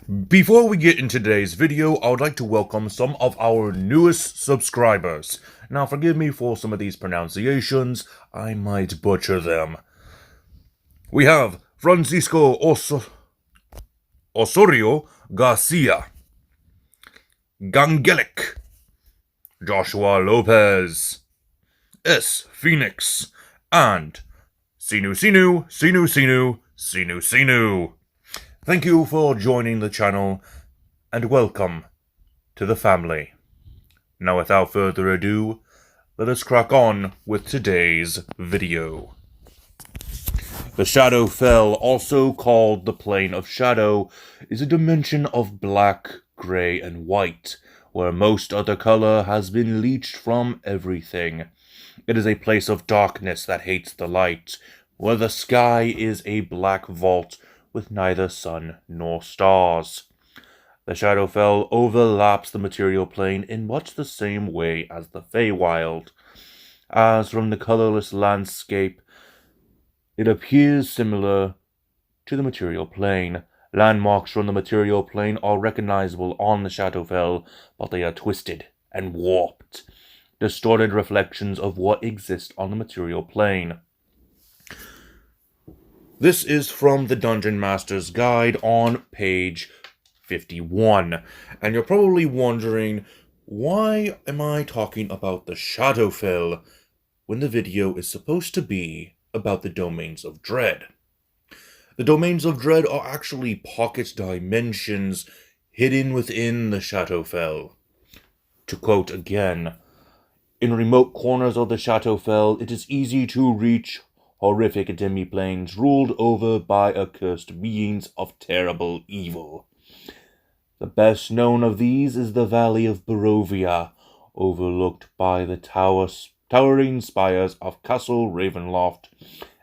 Before we get into today's video, I would like to welcome some of our newest subscribers. Now, forgive me for some of these pronunciations, I might butcher them. We have Francisco Osorio Garcia, Gangelic, Joshua Lopez, S. Phoenix, and Sinu. Thank you for joining the channel, and welcome to the family. Now, without further ado, let us crack on with today's video. The Shadowfell, also called the Plane of Shadow, is a dimension of black, grey, and white, where most other color has been leached from everything. It is a place of darkness that hates the light, where the sky is a black vault with neither sun nor stars. The Shadowfell overlaps the material plane in much the same way as the Feywild. As from the colorless landscape, it appears similar to the material plane. Landmarks from the material plane are recognizable on the Shadowfell, but they are twisted and warped, distorted reflections of what exists on the material plane. This is from the Dungeon Master's Guide on page 51, and you're probably wondering, why am I talking about the Shadowfell when the video is supposed to be about the Domains of Dread? The Domains of Dread are actually pocket dimensions hidden within the Shadowfell. To quote again, "In remote corners of the Shadowfell, it is easy to reach horrific demiplanes ruled over by accursed beings of terrible evil. The best known of these is the Valley of Barovia, overlooked by the towering spires of Castle Ravenloft,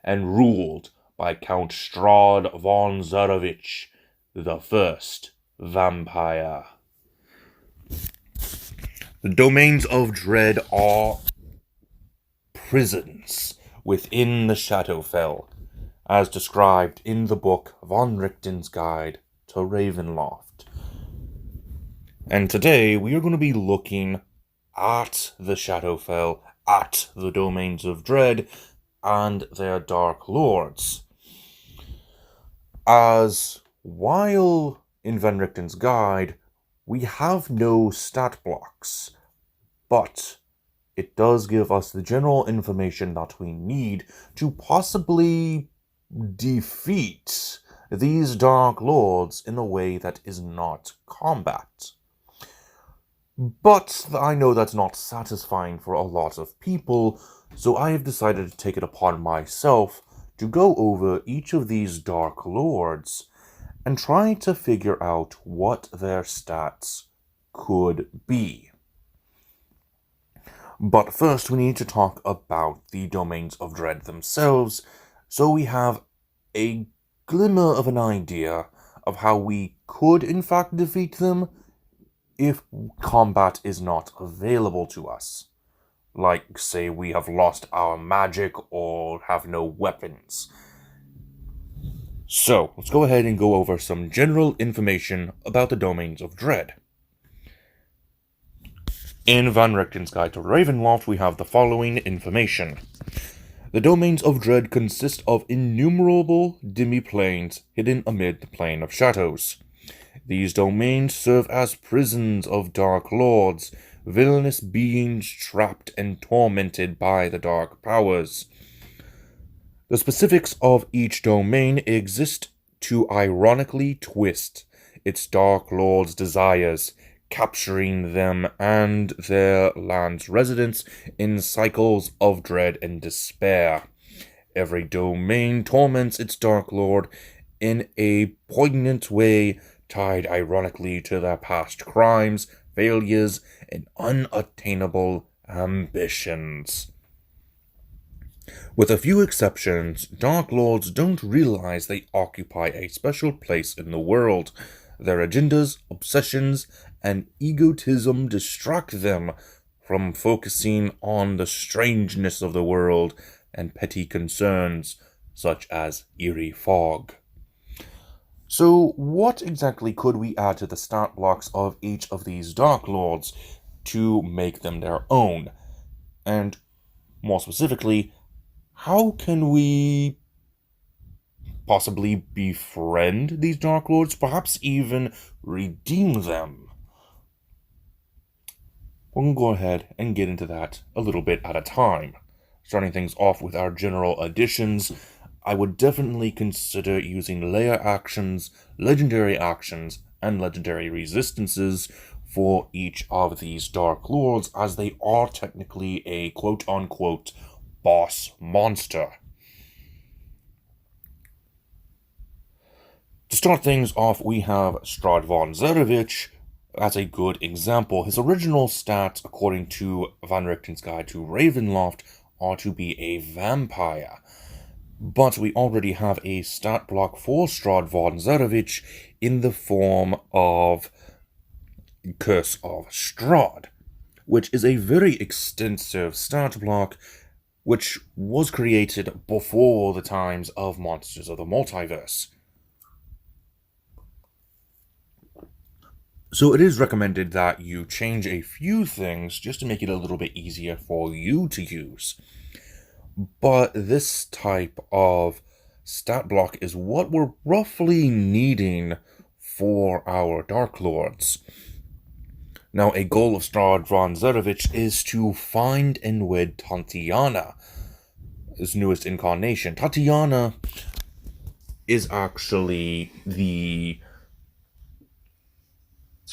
and ruled by Count Strahd von Zarovich, the first vampire." The Domains of Dread are prisons within the Shadowfell, as described in the book von Richten's Guide to Ravenloft. And today we are going to be looking at the Shadowfell, at the Domains of Dread, and their Dark Lords. As while in von Richten's Guide, we have no stat blocks, but it does give us the general information that we need to possibly defeat these Dark Lords in a way that is not combat. But I know that's not satisfying for a lot of people, so I have decided to take it upon myself to go over each of these Dark Lords and try to figure out what their stats could be. But first, we need to talk about the Domains of Dread themselves, so we have a glimmer of an idea of how we could in fact defeat them if combat is not available to us. Like, say, we have lost our magic or have no weapons. So, let's go ahead and go over some general information about the Domains of Dread. In von Richten's Guide to Ravenloft, we have the following information. The Domains of Dread consist of innumerable demi-planes hidden amid the Plane of Shadows. These domains serve as prisons of Dark Lords, villainous beings trapped and tormented by the Dark Powers. The specifics of each domain exist to ironically twist its Dark Lord's desires, capturing them and their land's residents in cycles of dread and despair. Every domain torments its Dark Lord in a poignant way, tied ironically to their past crimes, failures, and unattainable ambitions. With a few exceptions, Dark Lords don't realize they occupy a special place in the world. Their agendas, obsessions, and egotism distract them from focusing on the strangeness of the world and petty concerns such as eerie fog. So, what exactly could we add to the stat blocks of each of these Dark Lords to make them their own? And more specifically, how can we possibly befriend these Dark Lords, perhaps even redeem them? We're going to go ahead and get into that a little bit at a time. Starting things off with our general additions, I would definitely consider using layer actions, legendary actions, and legendary resistances for each of these Dark Lords, as they are technically a quote-unquote boss monster. To start things off, we have Strahd von Zarovich as a good example. His original stats, according to Van Richten's Guide to Ravenloft, are to be a vampire. But we already have a stat block for Strahd von Zarovich in the form of Curse of Strahd, which is a very extensive stat block which was created before the times of Monsters of the Multiverse. So it is recommended that you change a few things just to make it a little bit easier for you to use. But this type of stat block is what we're roughly needing for our Dark Lords. Now, a goal of Strahd von Zarovich is to find and wed Tatiana, his newest incarnation. Tatiana is actually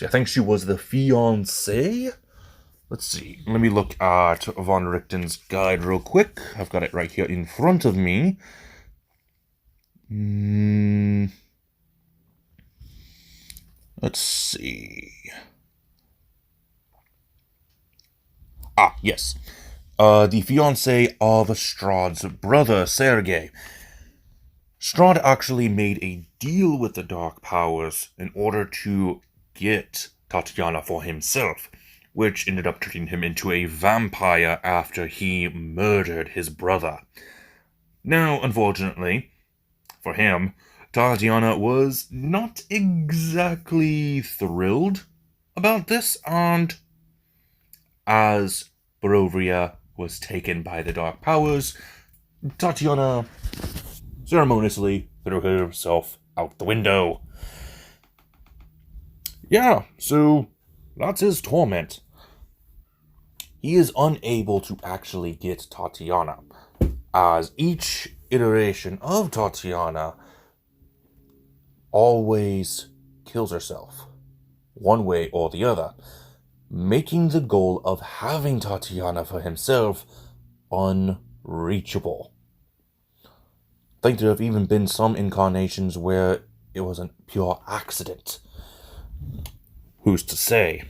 I think she was the fiancée? Let's see. Let me look at Von Richten's guide real quick. I've got it right here in front of me. Let's see. Ah, yes. The fiancée of Strahd's brother, Sergei. Strahd actually made a deal with the Dark Powers in order to get Tatiana for himself, which ended up turning him into a vampire after he murdered his brother. Now, unfortunately, for him, Tatiana was not exactly thrilled about this, and as Barovia was taken by the Dark Powers, Tatiana ceremoniously threw herself out the window. Yeah, so that's his torment. He is unable to actually get Tatiana, as each iteration of Tatiana always kills herself, one way or the other, making the goal of having Tatiana for himself unreachable. I think there have even been some incarnations where it was a pure accident. Who's to say?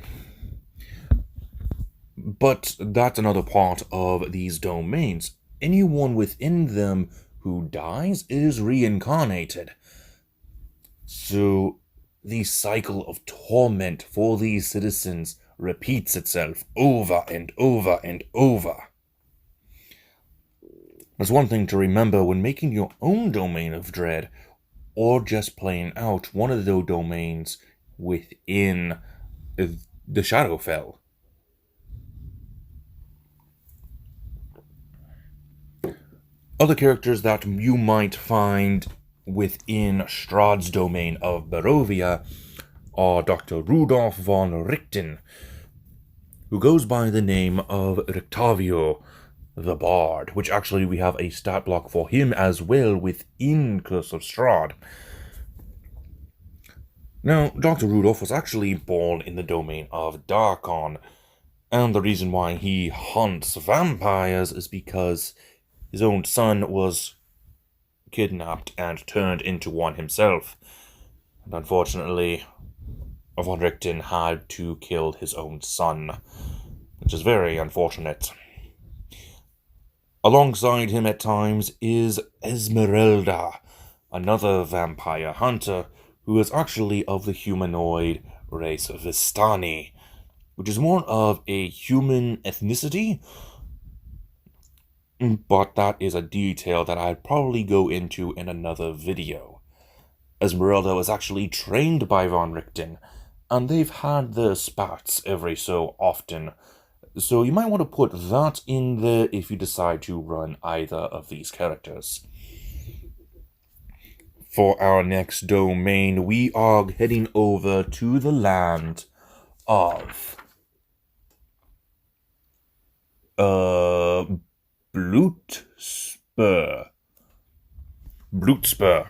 But that's another part of these domains. Anyone within them who dies is reincarnated. So the cycle of torment for these citizens repeats itself over and over and over. There's one thing to remember when making your own domain of dread, or just playing out one of those domains within the Shadowfell. Other characters that you might find within Strahd's domain of Barovia are Dr. Rudolf von Richten, who goes by the name of Rictavio the Bard, which actually we have a stat block for him as well within Curse of Strahd. Now, Dr. Rudolph was actually born in the domain of Darkon, and the reason why he hunts vampires is because his own son was kidnapped and turned into one himself. And unfortunately, Von Richten had to kill his own son, which is very unfortunate. Alongside him at times is Esmeralda, another vampire hunter who is actually of the humanoid race of Vistani, which is more of a human ethnicity, but that is a detail that I'd probably go into in another video. Esmeralda was actually trained by von Richten, and they've had their spats every so often, so you might want to put that in there if you decide to run either of these characters. For our next domain, we are heading over to the land of Blutspur. Blutspur,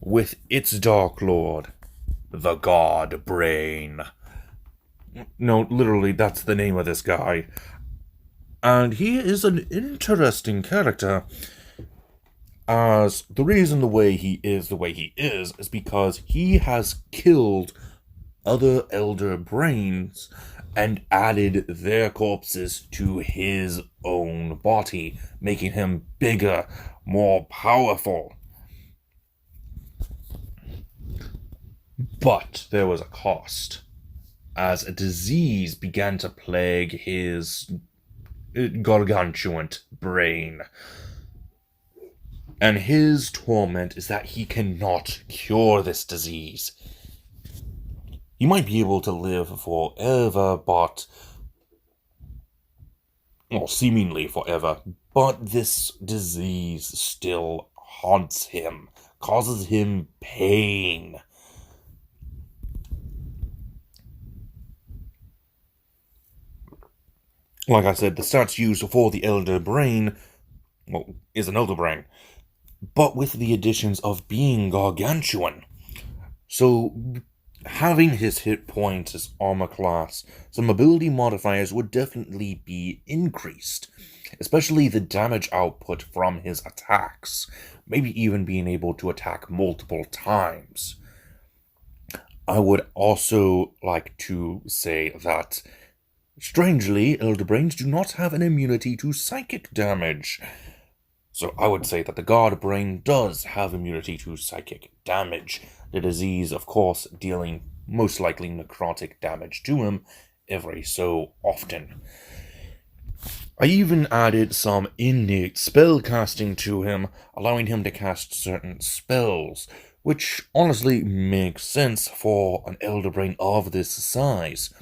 with its Dark Lord, the God Brain. No, literally, that's the name of this guy. And he is an interesting character, as the reason the way he is because he has killed other Elder Brains and added their corpses to his own body, making him bigger, more powerful. But there was a cost, as a disease began to plague his gargantuan brain. And his torment is that he cannot cure this disease. He might be able to live forever, but... well, seemingly forever, but this disease still haunts him, causes him pain. Like I said, the stats used for the Elder Brain, well, is an Elder Brain, but with the additions of being gargantuan. So, having his hit points, his armor class, some ability modifiers would definitely be increased, especially the damage output from his attacks, maybe even being able to attack multiple times. I would also like to say that, strangely, Elder Brains do not have an immunity to psychic damage. So I would say that the God Brain does have immunity to psychic damage. The disease, of course, dealing most likely necrotic damage to him every so often. I even added some innate spellcasting to him, allowing him to cast certain spells, which honestly makes sense for an Elder Brain of this size.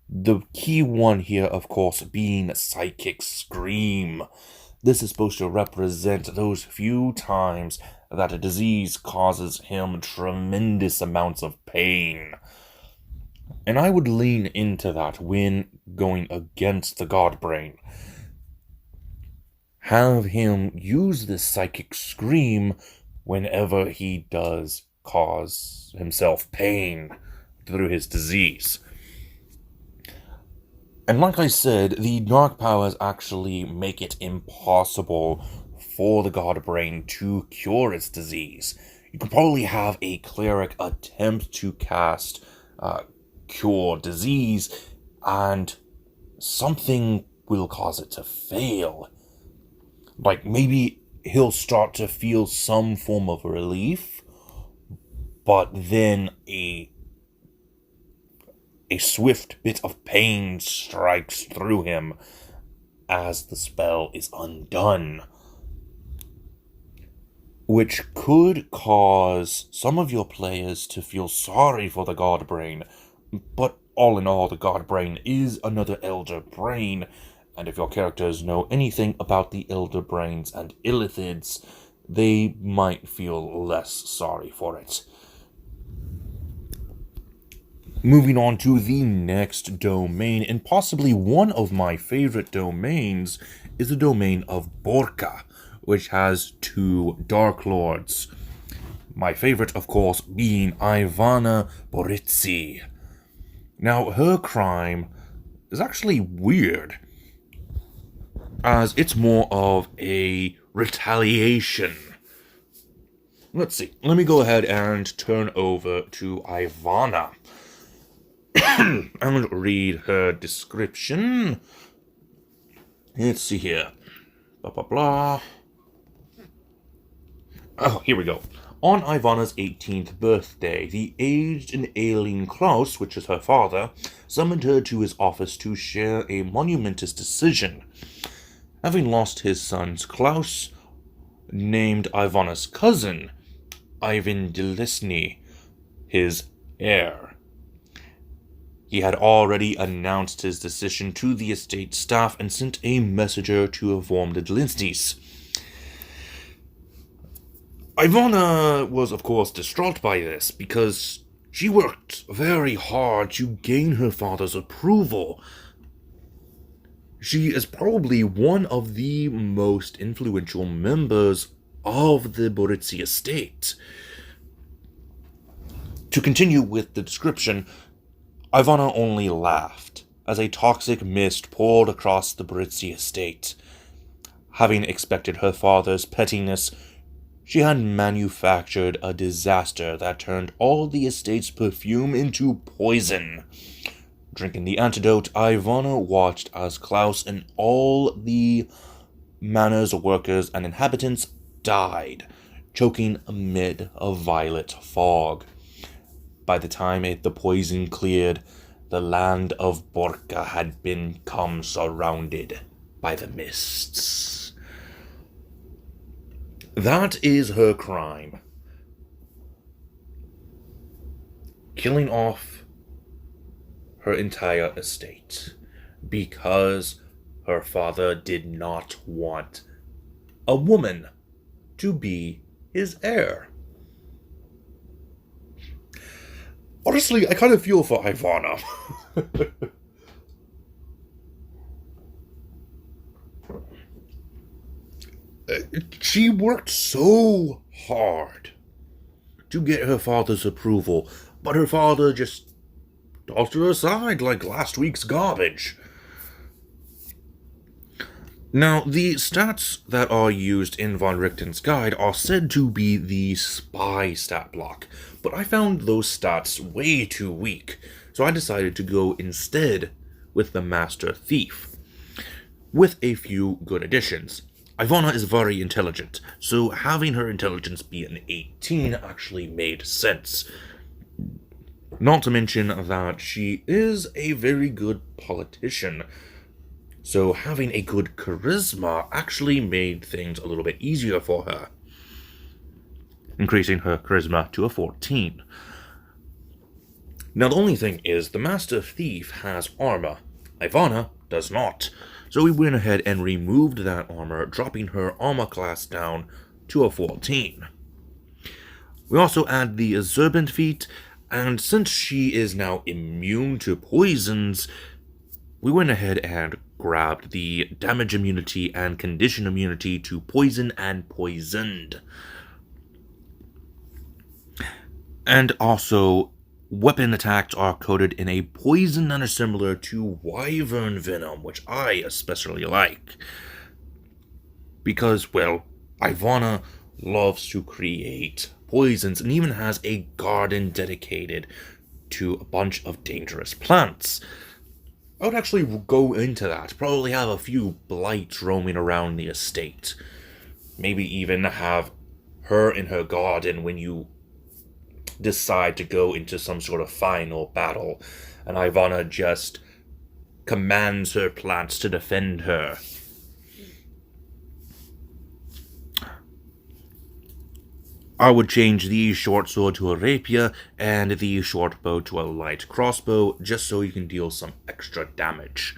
The key one here, of course, being Psychic Scream. This is supposed to represent those few times that a disease causes him tremendous amounts of pain. And I would lean into that when going against the God Brain. Have him use this Psychic Scream whenever he does cause himself pain through his disease. And like I said, the dark powers actually make it impossible for the God Brain to cure its disease. You could probably have a cleric attempt to cast cure disease, and something will cause it to fail. Like, maybe he'll start to feel some form of relief, but then a swift bit of pain strikes through him as the spell is undone, which could cause some of your players to feel sorry for the God Brain. But all in all, the God Brain is another Elder Brain, and if your characters know anything about the Elder Brains and Illithids, they might feel less sorry for it. Moving on to the next domain, and possibly one of my favorite domains, is the domain of Borka, which has 2 Dark Lords. My favorite, of course, being Ivana Boritsi. Now, her crime is actually weird, as it's more of a retaliation. Let's see, let me go ahead and turn over to Ivana. I'm going to read her description. Let's see here. Blah, blah, blah. Oh, here we go. On Ivana's 18th birthday, the aged and ailing Klaus, which is her father, summoned her to his office to share a monumentous decision. Having lost his sons, Klaus named Ivana's cousin Ivan Delisny, his heir. He had already announced his decision to the estate staff and sent a messenger to inform the Delisnys. Ivana was, of course, distraught by this because she worked very hard to gain her father's approval. She is probably one of the most influential members of the Boritsi estate. To continue with the description, Ivana only laughed as a toxic mist poured across the Boritsi estate. Having expected her father's pettiness, she had manufactured a disaster that turned all the estate's perfume into poison. Drinking the antidote, Ivana watched as Klaus and all the manor's workers and inhabitants died, choking amid a violet fog. By the time the poison cleared, the land of Borka had become surrounded by the mists. That is her crime. Killing off her entire estate because her father did not want a woman to be his heir. Honestly, I kind of feel for Ivana. She worked so hard to get her father's approval, but her father just tossed her aside like last week's garbage. Now, the stats that are used in Von Richten's guide are said to be the spy stat block, but I found those stats way too weak, so I decided to go instead with the Master Thief, with a few good additions. Ivana is very intelligent, so having her intelligence be an 18 actually made sense. Not to mention that she is a very good politician, so having a good charisma actually made things a little bit easier for her, increasing her charisma to a 14. Now the only thing is, the Master Thief has armor. Ivana does not. So we went ahead and removed that armor, dropping her armor class down to a 14. We also add the Serpent Feet, and since she is now immune to poisons, we went ahead and grabbed the damage immunity and condition immunity to poison and poisoned. And also, weapon attacks are coated in a poison that is similar to wyvern venom, which I especially like. Because, well, Ivana loves to create poisons and even has a garden dedicated to a bunch of dangerous plants. I would actually go into that, probably have a few blights roaming around the estate. Maybe even have her in her garden when you decide to go into some sort of final battle, and Ivana just commands her plants to defend her. I would change the short sword to a rapier and the short bow to a light crossbow, just so you can deal some extra damage.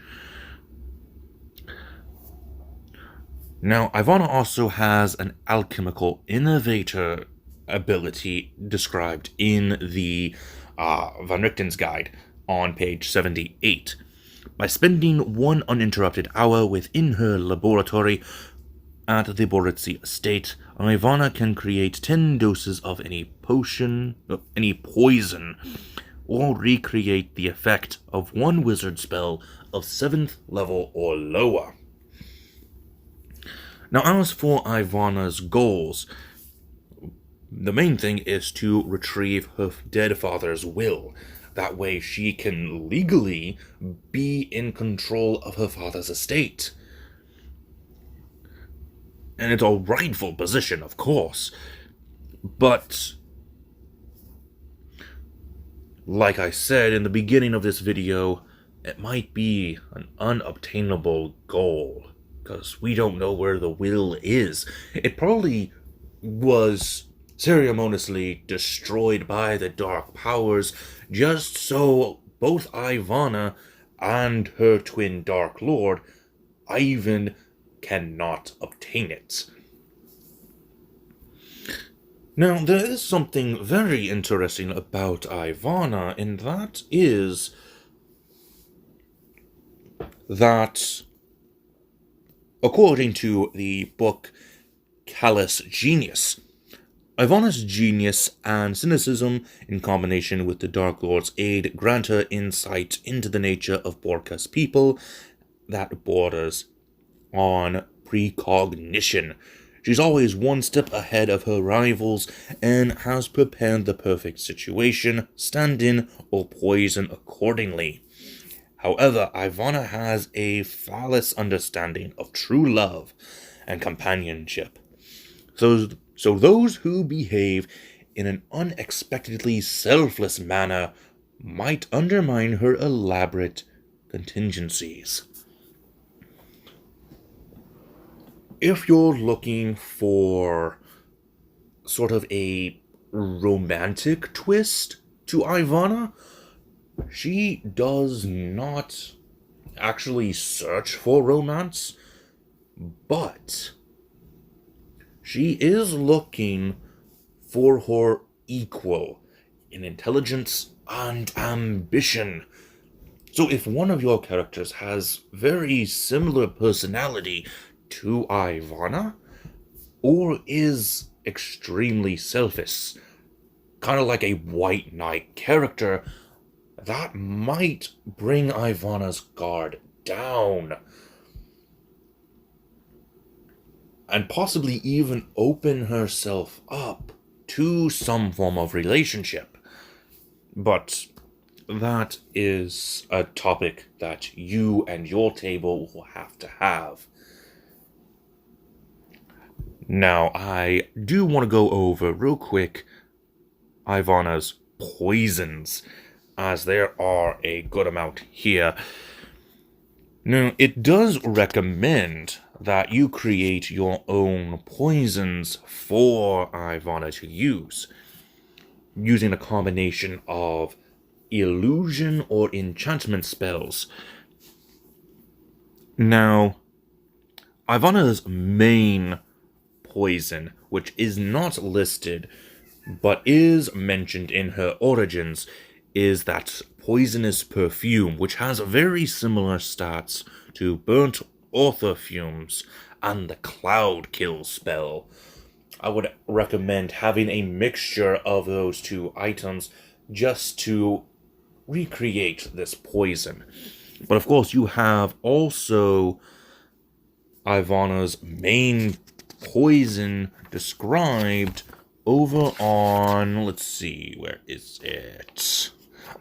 Now, Ivana also has an alchemical innovator ability described in the Von Richten's guide on page 78. By spending one uninterrupted hour within her laboratory at the Boritsi estate, Ivana can create 10 doses of any poison, or recreate the effect of one wizard spell of 7th level or lower. Now, as for Ivana's goals, the main thing is to retrieve her dead father's will. That way she can legally be in control of her father's estate. And it's a rightful position, of course. But, like I said in the beginning of this video, it might be an unobtainable goal, because we don't know where the will is. It probably was ceremoniously destroyed by the dark powers just so both Ivana and her twin Dark Lord, Ivan, cannot obtain it. Now, there is something very interesting about Ivana, and that is that, according to the book Callous Genius, Ivana's genius and cynicism, in combination with the Dark Lord's aid, grant her insight into the nature of Borka's people that borders on precognition. She's always one step ahead of her rivals and has prepared the perfect situation, stand in or poison accordingly. However, Ivana has a flawless understanding of true love and companionship. So those who behave in an unexpectedly selfless manner might undermine her elaborate contingencies. If you're looking for sort of a romantic twist to Ivana, she does not actually search for romance, but she is looking for her equal in intelligence and ambition. So if one of your characters has very similar personality to Ivana, or is extremely selfish, kind of like a White Knight character, that might bring Ivana's guard down, and possibly even open herself up to some form of relationship. But that is a topic that you and your table will have to have. Now, I do want to go over real quick Ivana's poisons, as there are a good amount here. Now, it does recommend that you create your own poisons for Ivana to use, using a combination of illusion or enchantment spells. Now, Ivana's main poison, which is not listed but is mentioned in her origins, is that poisonous perfume, which has very similar stats to burnt author fumes and the cloud kill spell. I would recommend having a mixture of those two items just to recreate this poison. But of course, you have also Ivana's main poison described over on, let's see, where is it?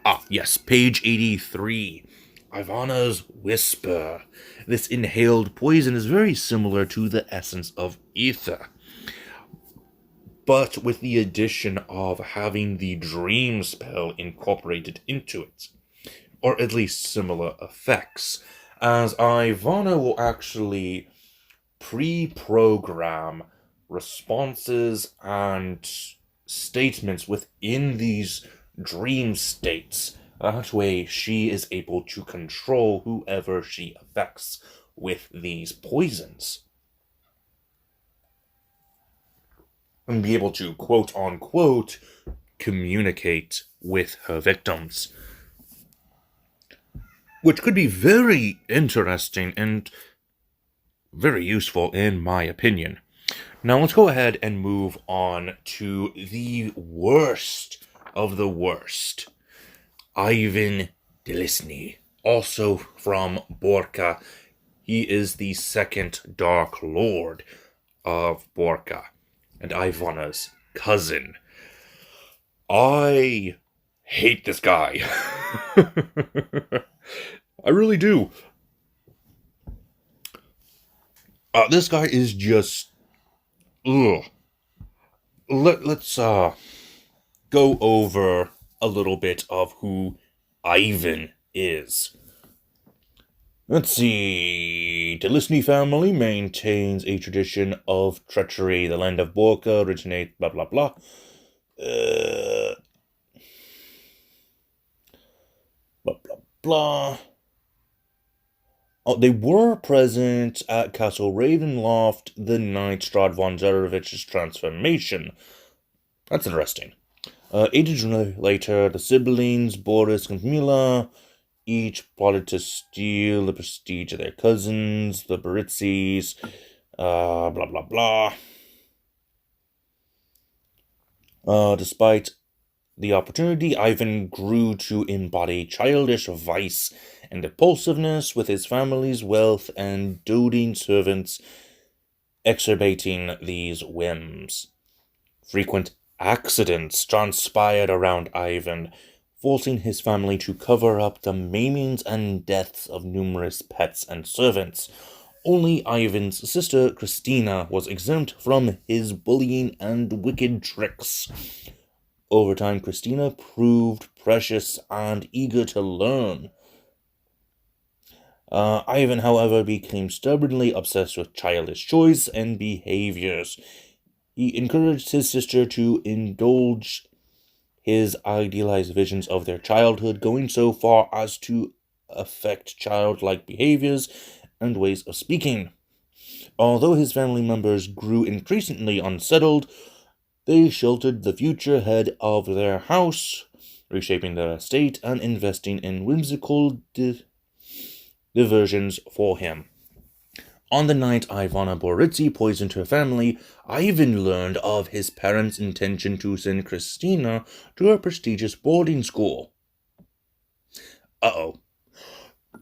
Ah, yes, page 83. Ivana's Whisper. This inhaled poison is very similar to the essence of ether, but with the addition of having the dream spell incorporated into it, or at least similar effects, as Ivana will actually pre-program responses and statements within these dream states. That way she is able to control whoever she affects with these poisons, and be able to quote-unquote communicate with her victims, which could be very interesting and very useful in my opinion. Now let's go ahead and move on to the worst of the worst. Ivan Delisny, also from Borka. He is the second Dark Lord of Borka, and Ivana's cousin. I hate this guy. I really do. This guy is just... ugh. Let's go over a little bit of who Ivan is. Let's see. The Lisney family maintains a tradition of treachery. The land of Borca originates blah blah blah. Blah blah blah. Oh, they were present at Castle Ravenloft the night Strahd von Zarovich's transformation. That's interesting. Ages later, the siblings, Boris and Mila, each plotted to steal the prestige of their cousins, the Baritzis, blah blah blah. Despite the opportunity, Ivan grew to embody childish vice and impulsiveness, with his family's wealth and doting servants exacerbating these whims. Frequent accidents transpired around Ivan, forcing his family to cover up the maimings and deaths of numerous pets and servants. Only Ivan's sister Christina was exempt from his bullying and wicked tricks. Over time, Christina proved precious and eager to learn. Ivan, however, became stubbornly obsessed with childish choice and behaviors. He encouraged his sister to indulge his idealized visions of their childhood, going so far as to affect childlike behaviors and ways of speaking. Although his family members grew increasingly unsettled, they sheltered the future head of their house, reshaping their estate and investing in whimsical diversions for him. On the night Ivana Boritsi poisoned her family, Ivan learned of his parents' intention to send Christina to a prestigious boarding school. Uh-oh.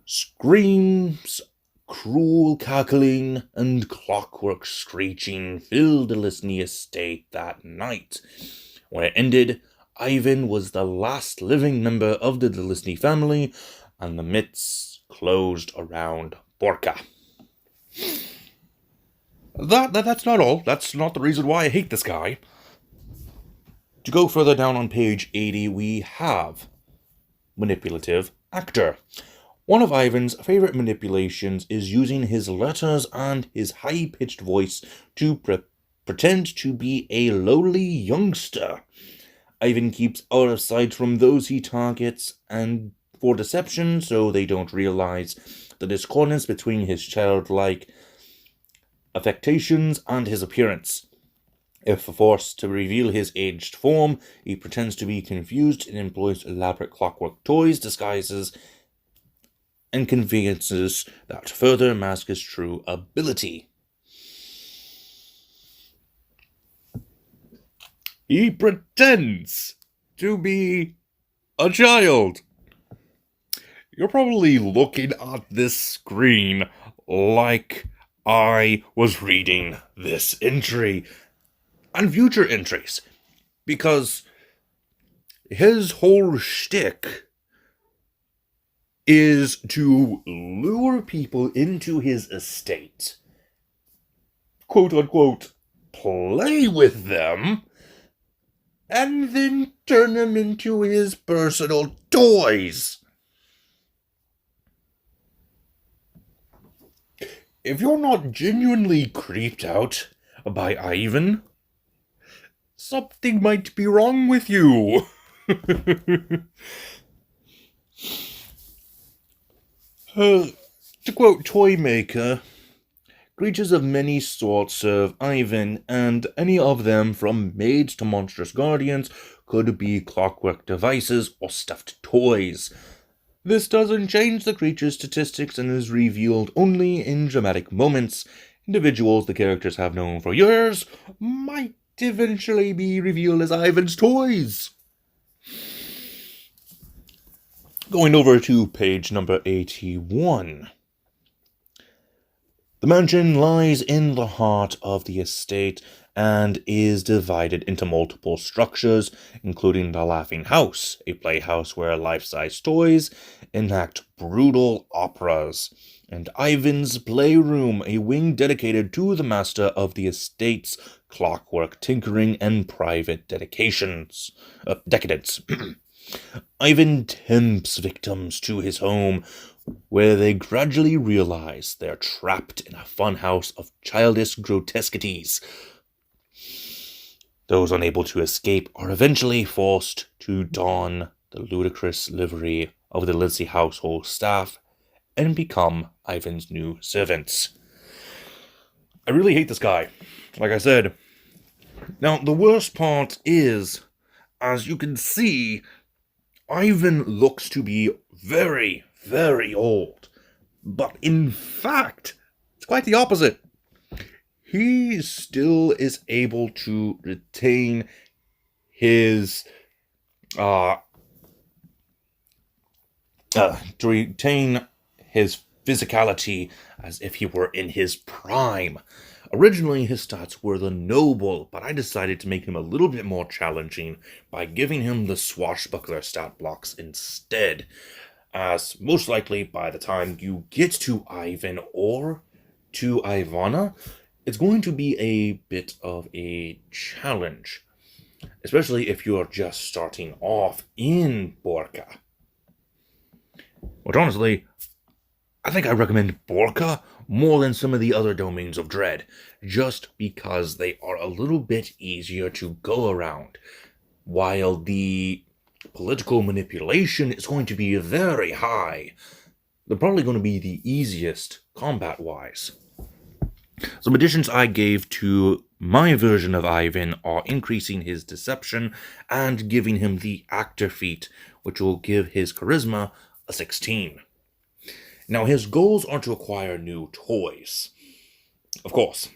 Screams, cruel cackling, and clockwork screeching filled the Lisney estate that night. When it ended, Ivan was the last living member of the Lisney family, and the myths closed around Borca. That's not all. That's not the reason why I hate this guy. To go further down on page 80, we have manipulative actor. One of Ivan's favorite manipulations is using his letters and his high-pitched voice to pretend to be a lowly youngster. Ivan keeps out of sight from those he targets and for deception, so they don't realize the discordance between his childlike affectations and his appearance. If forced to reveal his aged form, he pretends to be confused and employs elaborate clockwork toys, disguises, and conveniences that further mask his true ability. He pretends to be a child. You're probably looking at this screen like I was reading this entry and future entries, because his whole shtick is to lure people into his estate, quote-unquote, play with them, and then turn them into his personal toys. If you're not genuinely creeped out by Ivan, something might be wrong with you. To quote Toymaker, creatures of many sorts serve Ivan, and any of them, from maids to monstrous guardians, could be clockwork devices or stuffed toys. This doesn't change the creature's statistics and is revealed only in dramatic moments. Individuals the characters have known for years might eventually be revealed as Ivan's toys. Going over to page number 81. The mansion lies in the heart of the estate and is divided into multiple structures, including the Laughing House, a playhouse where life-size toys enact brutal operas, and Ivan's Playroom, a wing dedicated to the master of the estate's clockwork tinkering and private decadence. Ivan tempts victims to his home where they gradually realize they're trapped in a funhouse of childish grotesquities. Those unable to escape are eventually forced to don the ludicrous livery of the Lindsay household staff and become Ivan's new servants. I really hate this guy, like I said. Now, the worst part is, as you can see, Ivan looks to be very, very old. But in fact, it's quite the opposite. He still is able to retain his physicality as if he were in his prime. Originally, his stats were the noble, but I decided to make him a little bit more challenging by giving him the swashbuckler stat blocks instead, as most likely by the time you get to Ivan or to Ivana, it's going to be a bit of a challenge, especially if you're just starting off in Borka. But honestly, I think I recommend Borka more than some of the other domains of Dread, just because they are a little bit easier to go around, while the political manipulation is going to be very high. They're probably going to be the easiest combat-wise. Some additions I gave to my version of Ivan are increasing his deception and giving him the actor feat, which will give his charisma a 16. Now, his goals are to acquire new toys, of course,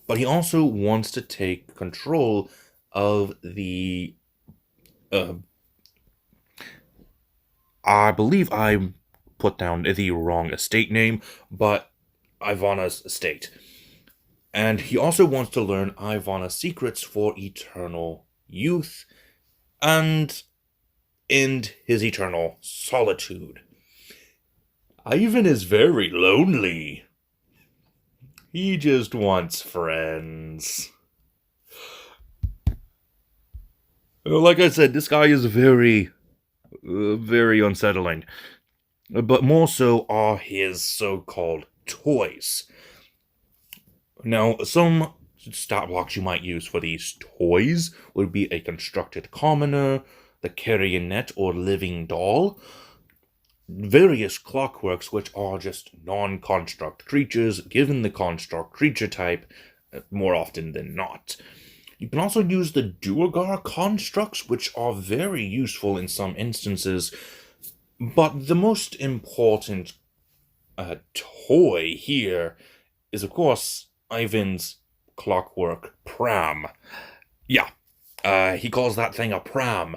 but he also wants to take control of the I believe I put down the wrong estate name, but Ivana's estate. And he also wants to learn Ivana's secrets for eternal youth and end his eternal solitude. Ivan is very lonely. He just wants friends. Like I said, this guy is very unsettling. But more so are his so-called toys. Now, some stat blocks you might use for these toys would be a constructed commoner, the carrionet or living doll, various clockworks which are just non-construct creatures given the construct creature type more often than not. You can also use the Duergar constructs, which are very useful in some instances, but the most important toy here is, of course, Ivan's clockwork pram. Yeah, he calls that thing a pram.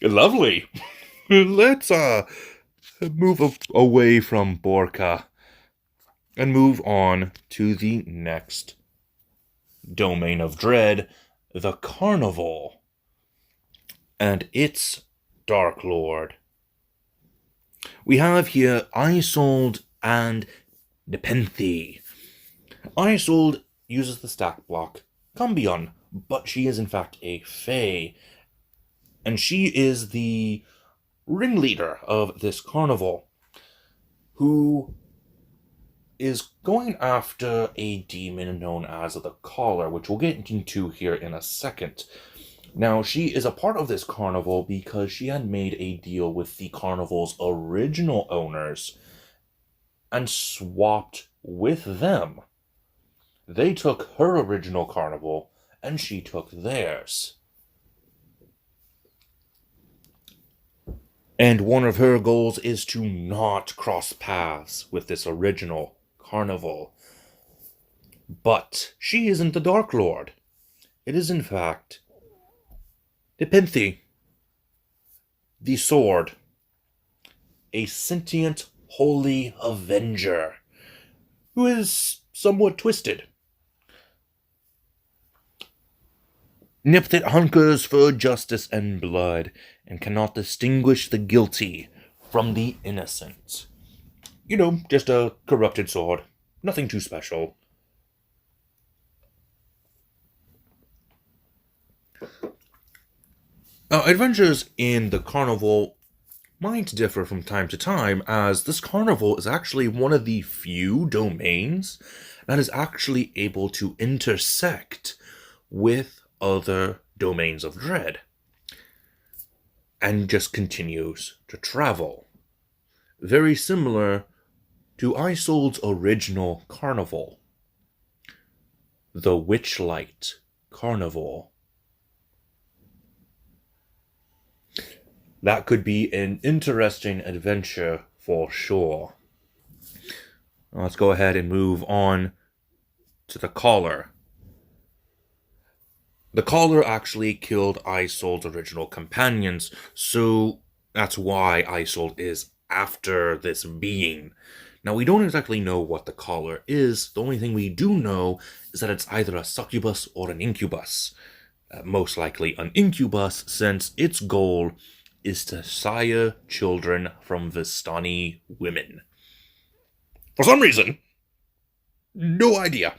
Lovely. Let's move away from Borka and move on to the next domain of Dread, the Carnival, and its Dark Lord. We have here Isolde and Nepenthe. Isolde uses the stack block Cumbion, but she is in fact a fae, and she is the ringleader of this carnival, who is going after a demon known as the Caller, which we'll get into here in a second. Now, she is a part of this carnival because she had made a deal with the carnival's original owners and swapped with them. They took her original carnival, and she took theirs. And one of her goals is to not cross paths with this original carnival. But she isn't the Dark Lord. It is, in fact, Nepenthe, the Sword, a sentient holy avenger, who is somewhat twisted. Nepenthe hunkers for justice and blood, and cannot distinguish the guilty from the innocent. You know, just a corrupted sword. Nothing too special. Adventures in the carnival might differ from time to time, as this carnival is actually one of the few domains that is actually able to intersect with other domains of dread and just continues to travel. Very similar to Isolde's original carnival, the Witchlight Carnival. That could be an interesting adventure for sure. Let's go ahead and move on to the Caller. The Caller actually killed Isolde's original companions, so that's why Isolde is after this being. Now, we don't exactly know what the Caller is. The only thing we do know is that it's either a succubus or an incubus. Most likely an incubus, since its goal is to sire children from Vistani women. For some reason, no idea.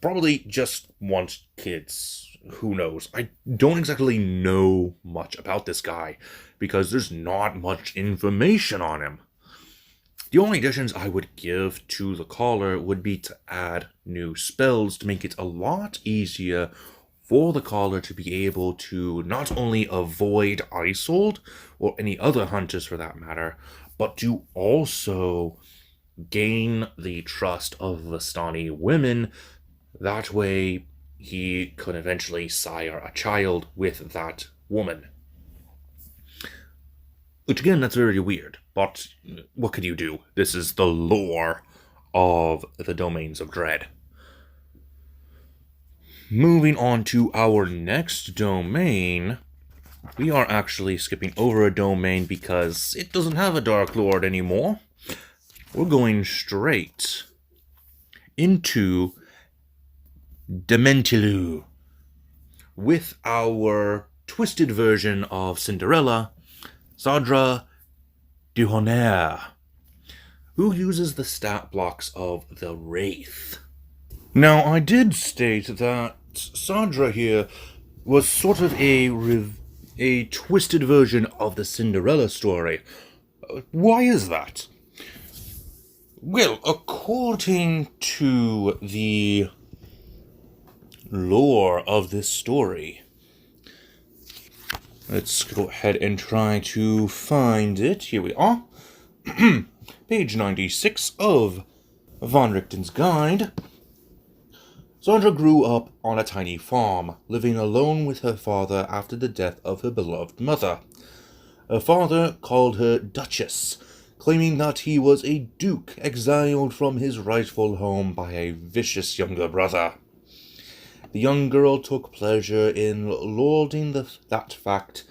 Probably just wants kids. Who knows? I don't exactly know much about this guy, because there's not much information on him. The only additions I would give to the Caller would be to add new spells to make it a lot easier for the Caller to be able to not only avoid Isolde, or any other hunters for that matter, but to also gain the trust of Vistani women. That way, he could eventually sire a child with that woman. Which again, that's very weird, but what could you do? This is the lore of the Domains of Dread. Moving on to our next domain, we are actually skipping over a domain because it doesn't have a Dark Lord anymore. We're going straight into Dementilu with our twisted version of Cinderella, Sadra Duhonner, who uses the stat blocks of the Wraith. Now, I did state that Sadra here was sort of a twisted version of the Cinderella story. Why is that? Well, according to the lore of this story, let's go ahead and try to find it. Here we are. Page 96 of Von Richten's Guide. Sandra grew up on a tiny farm, living alone with her father after the death of her beloved mother. Her father called her Duchess, claiming that he was a duke exiled from his rightful home by a vicious younger brother. The young girl took pleasure in lauding that fact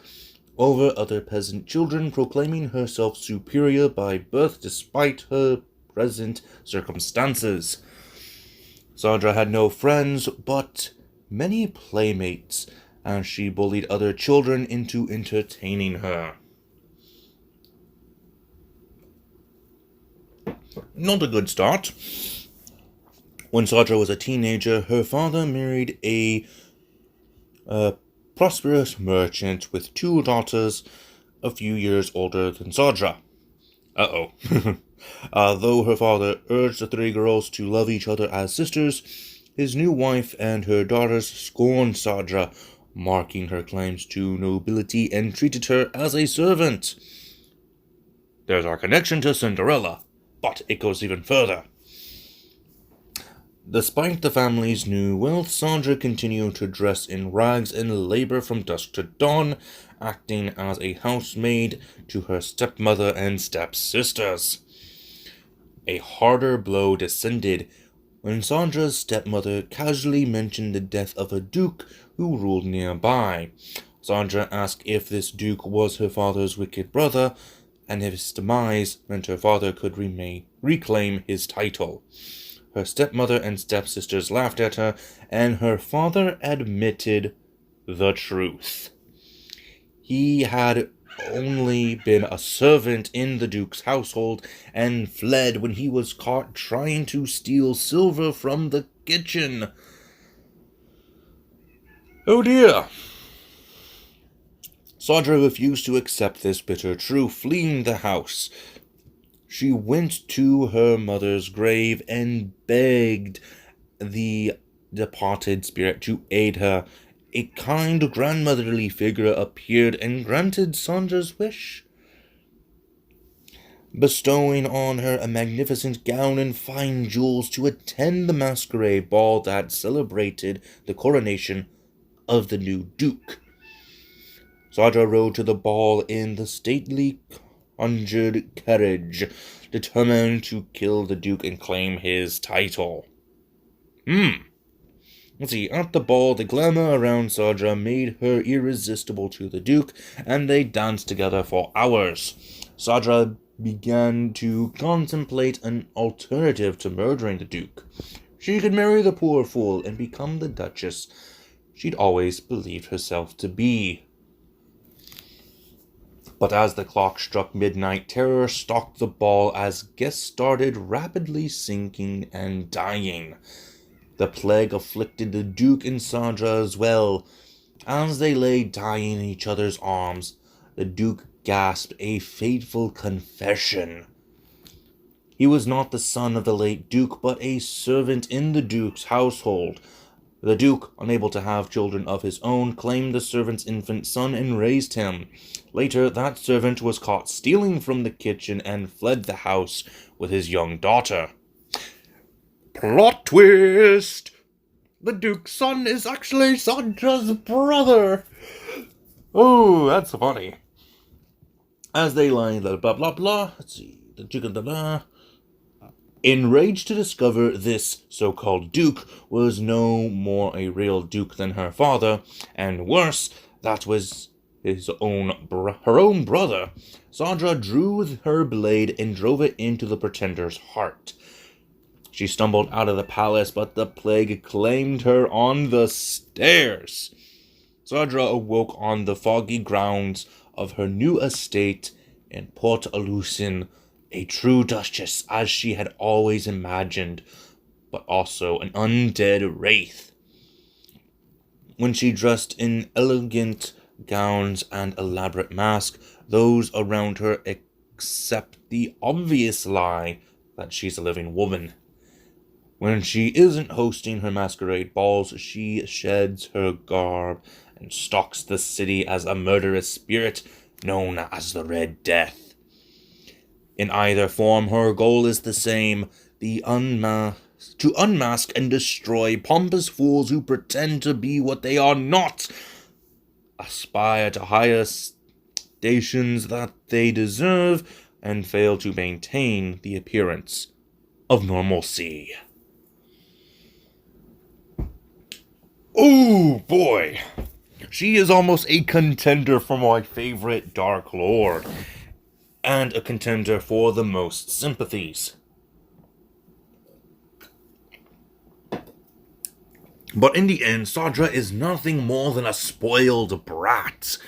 over other peasant children, proclaiming herself superior by birth despite her present circumstances. Sandra had no friends, but many playmates, and she bullied other children into entertaining her. Not a good start. When Sandra was a teenager, her father married a prosperous merchant with 2 daughters a few years older than Sandra. Though her father urged the 3 girls to love each other as sisters, his new wife and her daughters scorned Sandra, marking her claims to nobility, and treated her as a servant. There's our connection to Cinderella, but it goes even further. Despite the family's new wealth, Sandra continued to dress in rags and labor from dusk to dawn, acting as a housemaid to her stepmother and stepsisters. A harder blow descended when Sandra's stepmother casually mentioned the death of a duke who ruled nearby. Sandra asked if this duke was her father's wicked brother, and if his demise meant her father could reclaim his title. Her stepmother and stepsisters laughed at her, and her father admitted the truth. He had only been a servant in the Duke's household and fled when he was caught trying to steal silver from the kitchen. Oh dear. Sandra refused to accept this bitter truth, fleeing the house. She went to her mother's grave and begged the departed spirit to aid her. A kind grandmotherly figure appeared and granted Sandra's wish, bestowing on her a magnificent gown and fine jewels to attend the masquerade ball that celebrated the coronation of the new duke. Sandra rode to the ball in the stately conjured carriage, determined to kill the duke and claim his title. Let's see, at the ball, the glamour around Sandra made her irresistible to the duke, and they danced together for hours. Sandra began to contemplate an alternative to murdering the duke. She could marry the poor fool and become the duchess she'd always believed herself to be. But as the clock struck midnight, terror stalked the ball as guests started rapidly sinking and dying. The plague afflicted the Duke and Sandra as well. As they lay dying in each other's arms, the Duke gasped a fateful confession. He was not the son of the late Duke, but a servant in the Duke's household. The Duke, unable to have children of his own, claimed the servant's infant son and raised him. Later, that servant was caught stealing from the kitchen and fled the house with his young daughter. Plot twist! The Duke's son is actually Sandra's brother! Oh, that's funny. As they lie, blah blah blah blah. Let's see. The Duke of the Enraged to discover this so-called Duke was no more a real Duke than her father, and worse, that was her own brother, Sandra drew her blade and drove it into the pretender's heart. She stumbled out of the palace, but the plague claimed her on the stairs. Sandra awoke on the foggy grounds of her new estate in Port Alucin, a true duchess as she had always imagined, but also an undead wraith. When she dressed in elegant gowns and elaborate masks, those around her accept the obvious lie that she's a living woman. When she isn't hosting her masquerade balls, she sheds her garb and stalks the city as a murderous spirit known as the Red Death. In either form, her goal is the same, to unmask and destroy pompous fools who pretend to be what they are not, aspire to higher stations that they deserve, and fail to maintain the appearance of normalcy. Oh boy, she is almost a contender for my favorite Dark Lord, and a contender for the most sympathies. But in the end, Sandra is nothing more than a spoiled brat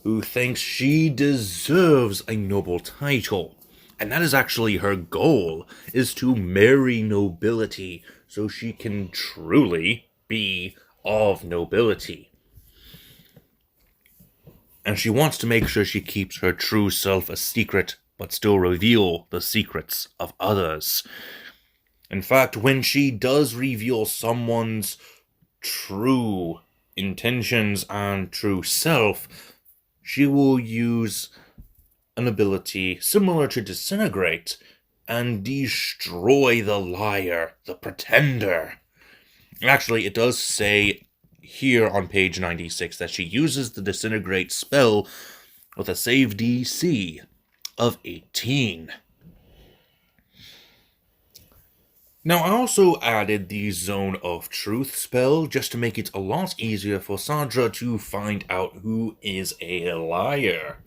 who thinks she deserves a noble title. And that is actually her goal, is to marry nobility so she can truly be of nobility. And she wants to make sure she keeps her true self a secret, but still reveal the secrets of others. In fact, when she does reveal someone's true intentions and true self, she will use an ability similar to Disintegrate and destroy the liar, the pretender. Actually, it does say here on page 96 that she uses the Disintegrate spell with a save DC of 18. Now, I also added the Zone of Truth spell just to make it a lot easier for Sandra to find out who is a liar.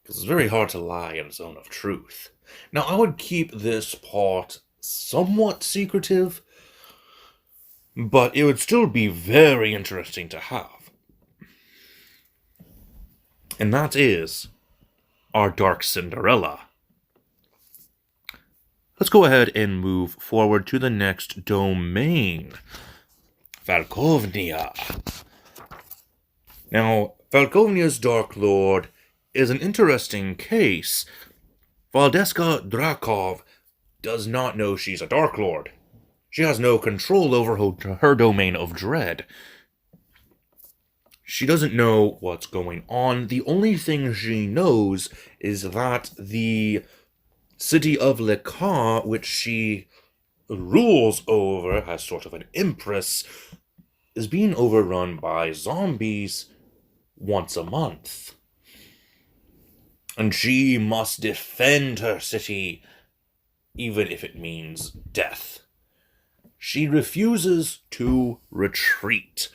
Because it's very hard to lie in Zone of Truth. Now, I would keep this part somewhat secretive, but it would still be very interesting to have. And that is our Dark Cinderella. Let's go ahead and move forward to the next domain. Falkovnia. Now, Falconia's Dark Lord is an interesting case. Valdeska Drakov does not know she's a Dark Lord. She has no control over her domain of dread. She doesn't know what's going on. The only thing she knows is that the city of Lekar, which she rules over as sort of an empress, is being overrun by zombies once a month. And she must defend her city, even if it means death. She refuses to retreat,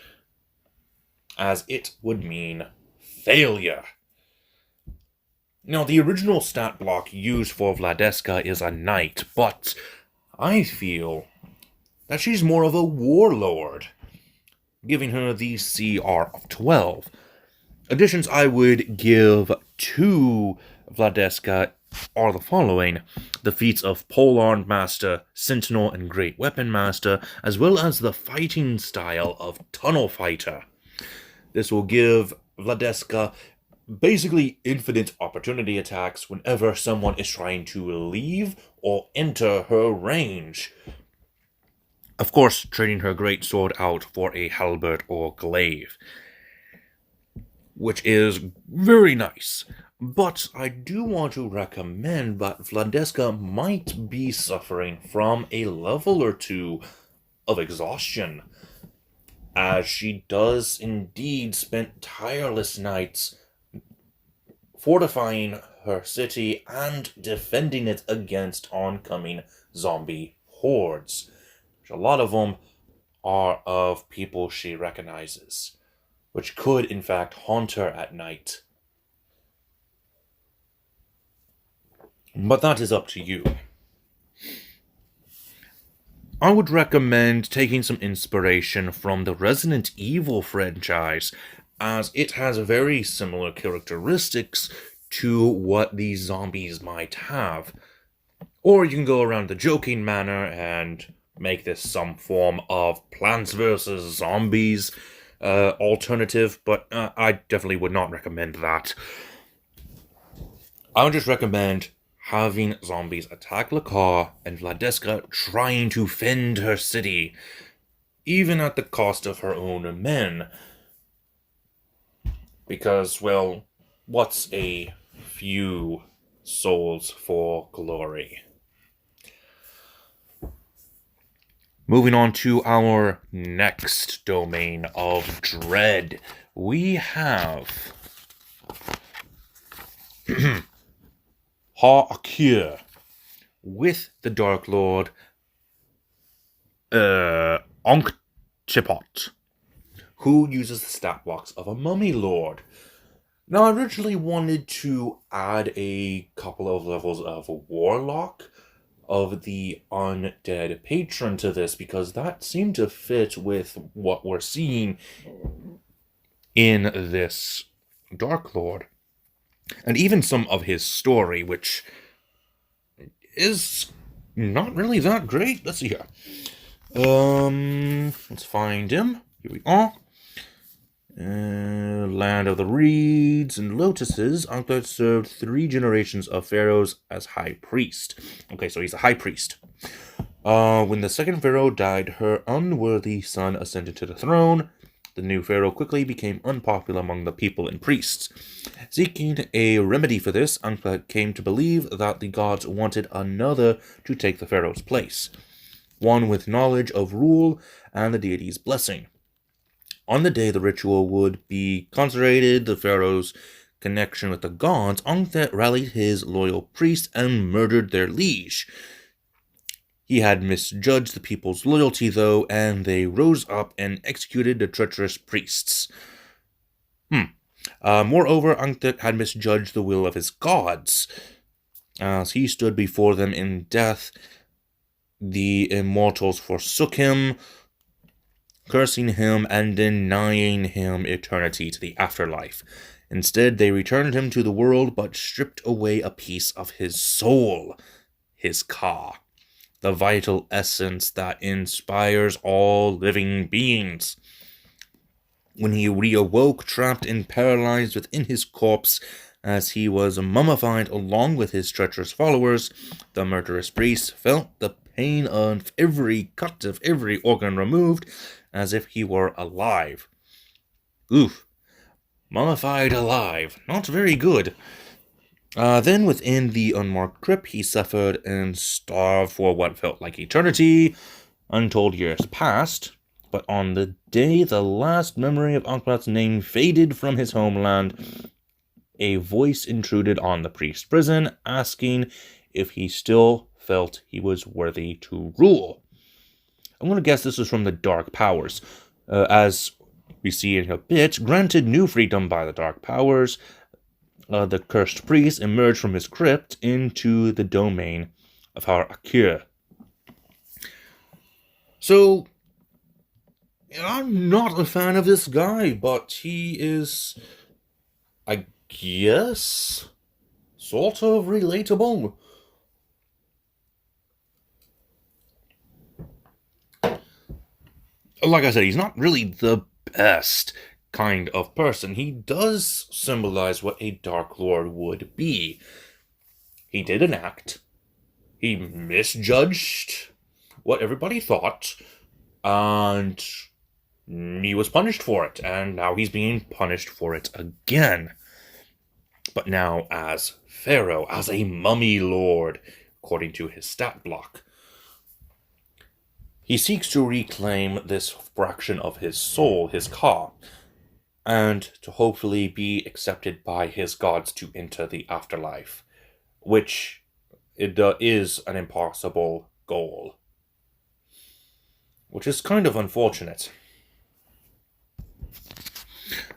as it would mean failure. Now, the original stat block used for Vladeska is a knight, but I feel that she's more of a warlord, giving her the CR of 12. Additions I would give to Vladeska are the following: the feats of Polearm Master, Sentinel, and Great Weapon Master, as well as the fighting style of Tunnel Fighter. This will give Vladeska basically infinite opportunity attacks whenever someone is trying to leave or enter her range. Of course, trading her great sword out for a halberd or glaive, which is very nice. But I do want to recommend that Vladeska might be suffering from a level or two of exhaustion, as she does indeed spend tireless nights fortifying her city and defending it against oncoming zombie hordes. A lot of them are of people she recognizes, which could in fact haunt her at night. But that is up to you. I would recommend taking some inspiration from the Resident Evil franchise, as it has very similar characteristics to what these zombies might have. Or you can go around the joking manner and make this some form of Plants vs. Zombies alternative, but I definitely would not recommend that. I would just recommend having zombies attack Lekar and Vladeska trying to fend her city, even at the cost of her own men. Because, well, what's a few souls for glory? Moving on to our next domain of dread, we have Ha-Akir with the Dark Lord Onkchipot, who uses the stat blocks of a Mummy Lord. Now, I originally wanted to add a couple of levels of Warlock of the Undead Patron to this, because that seemed to fit with what we're seeing in this Dark Lord. And even some of his story, which is not really that great. Let's see here. Let's find him. Here we are. Land of the Reeds and Lotuses. Anklet served 3 generations of pharaohs as high priest. Okay, so he's a high priest. When the second pharaoh died, her unworthy son ascended to the throne. The new pharaoh quickly became unpopular among the people and priests. Seeking a remedy for this, Anklet came to believe that the gods wanted another to take the pharaoh's place, one with knowledge of rule and the deity's blessing. On the day the ritual would be consecrated, the pharaoh's connection with the gods, Anklet rallied his loyal priests and murdered their liege. He had misjudged the people's loyalty, though, and they rose up and executed the treacherous priests. Moreover, Anklet had misjudged the will of his gods. As he stood before them in death, the immortals forsook him, cursing him and denying him eternity to the afterlife. Instead, they returned him to the world, but stripped away a piece of his soul, his Ka, the vital essence that inspires all living beings. when he reawoke, trapped and paralyzed within his corpse, as he was mummified along with his treacherous followers, the murderous priest felt the pain of every cut of every organ removed, as if he were alive. Oof. Mummified alive. Not very good. Then within the unmarked crypt, he suffered and starved for what felt like eternity. Untold years passed, but on the day the last memory of Akbat's name faded from his homeland, a voice intruded on the priest's prison, asking if he still felt he was worthy to rule. I'm going to guess this is from the Dark Powers. As we see in a bit, granted new freedom by the Dark Powers, the cursed priest emerged from his crypt into the domain of Har Akir. So, I'm not a fan of this guy, but he is, I guess, sort of relatable. Like I said, he's not really the best kind of person. He does symbolize what a Dark Lord would be. He did an act. He misjudged what everybody thought, and he was punished for it, and now he's being punished for it again. But now as Pharaoh, as a mummy lord, according to his stat block. He seeks to reclaim this fraction of his soul, his Ka, and to hopefully be accepted by his gods to enter the afterlife, which is an impossible goal. Which is kind of unfortunate.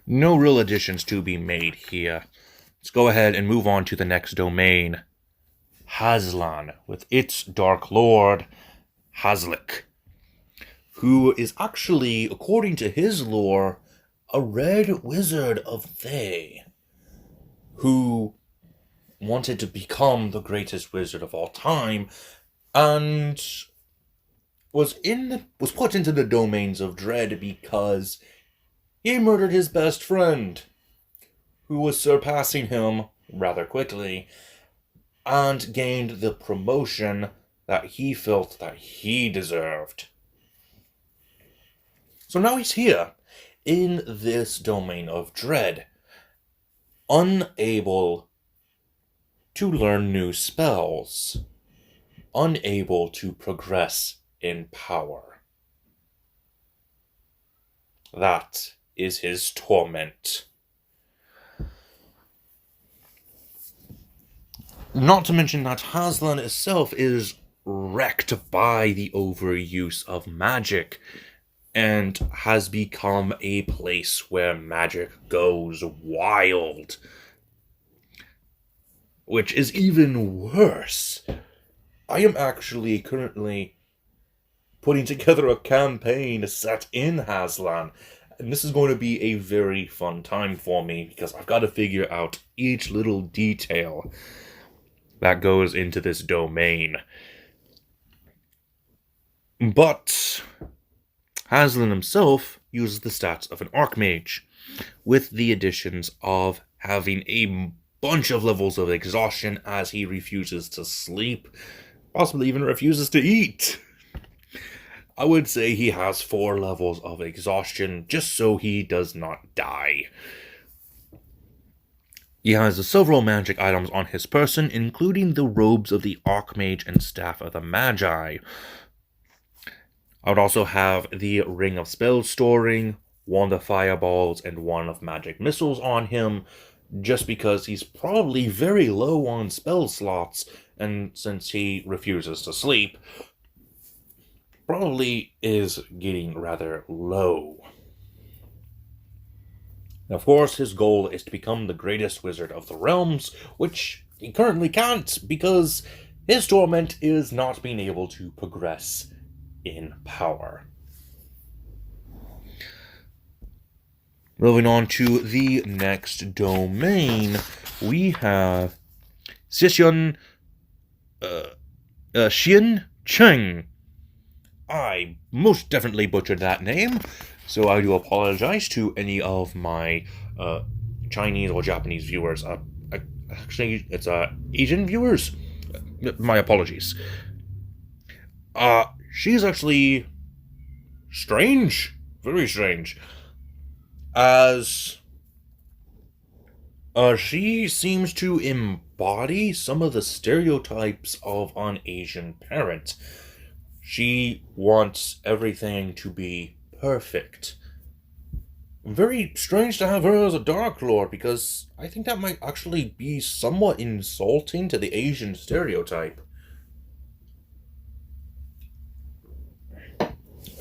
No real additions to be made here. Let's go ahead and move on to the next domain. Hazlan, with its Dark Lord, Hazlik, who is actually, according to his lore, a red wizard of Thay, who wanted to become the greatest wizard of all time, and was put into the domains of dread because he murdered his best friend, who was surpassing him rather quickly, and gained the promotion that he felt that he deserved. So now he's here, in this domain of dread, unable to learn new spells, unable to progress in power. That is his torment. Not to mention that Hazlan itself is wrecked by the overuse of magic, and has become a place where magic goes wild. Which is even worse. I am actually currently putting together a campaign set in Hazlan, and this is going to be a very fun time for me, because I've got to figure out each little detail that goes into this domain. But Hazlan himself uses the stats of an Archmage, with the additions of having a bunch of levels of exhaustion as he refuses to sleep, possibly even refuses to eat. I would say he has 4 levels of exhaustion, just so he does not die. He has several magic items on his person, including the robes of the Archmage and Staff of the Magi. I would also have the Ring of Spell Storing, Wand of Fireballs, and Wand of Magic Missiles on him, just because he's probably very low on spell slots, and since he refuses to sleep, probably is getting rather low. Of course, his goal is to become the greatest wizard of the realms, which he currently can't, because his torment is not being able to progress in power. Moving on to the next domain, we have Xian Cheng. I most definitely butchered that name. So I do apologize to any of my Chinese or Japanese viewers. Actually, it's Asian viewers. My apologies. She's actually strange, very strange, as she seems to embody some of the stereotypes of an Asian parent. She wants everything to be perfect. Very strange to have her as a Dark Lord, because I think that might actually be somewhat insulting to the Asian stereotype.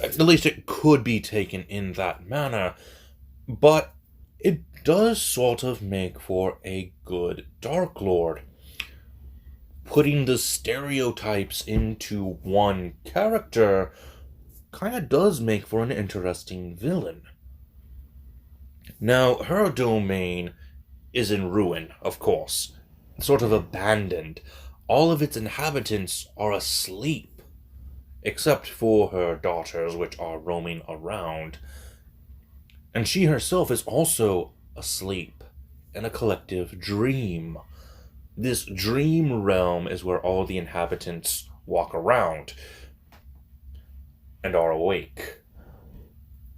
At least it could be taken in that manner, but it does sort of make for a good Dark Lord. Putting the stereotypes into one character kind of does make for an interesting villain. Now, her domain is in ruin, of course, sort of abandoned. All of its inhabitants are asleep, except for her daughters, which are roaming around. And she herself is also asleep in a collective dream. This dream realm is where all the inhabitants walk around and are awake.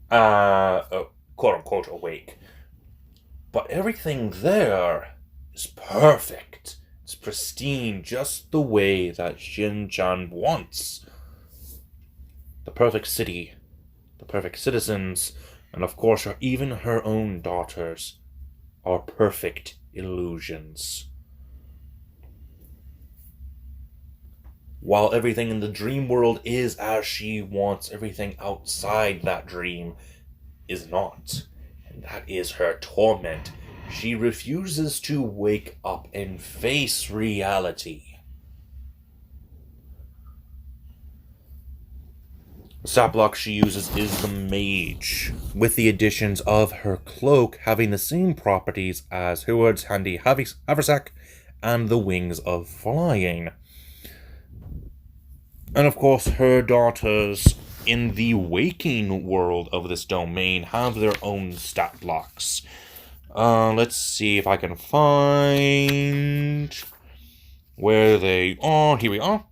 Quote unquote awake. But everything there is perfect. It's pristine, just the way that Xinjiang wants. The perfect city, the perfect citizens, and of course even her own daughters are perfect illusions. While everything in the dream world is as she wants, everything outside that dream is not. And that is her torment. She refuses to wake up and face reality. The stat block she uses is the Mage, with the additions of her cloak having the same properties as Heward's Handy Haversack and the Wings of Flying. And of course, her daughters in the waking world of this domain have their own stat blocks. Let's see if I can find where they are. Here we are.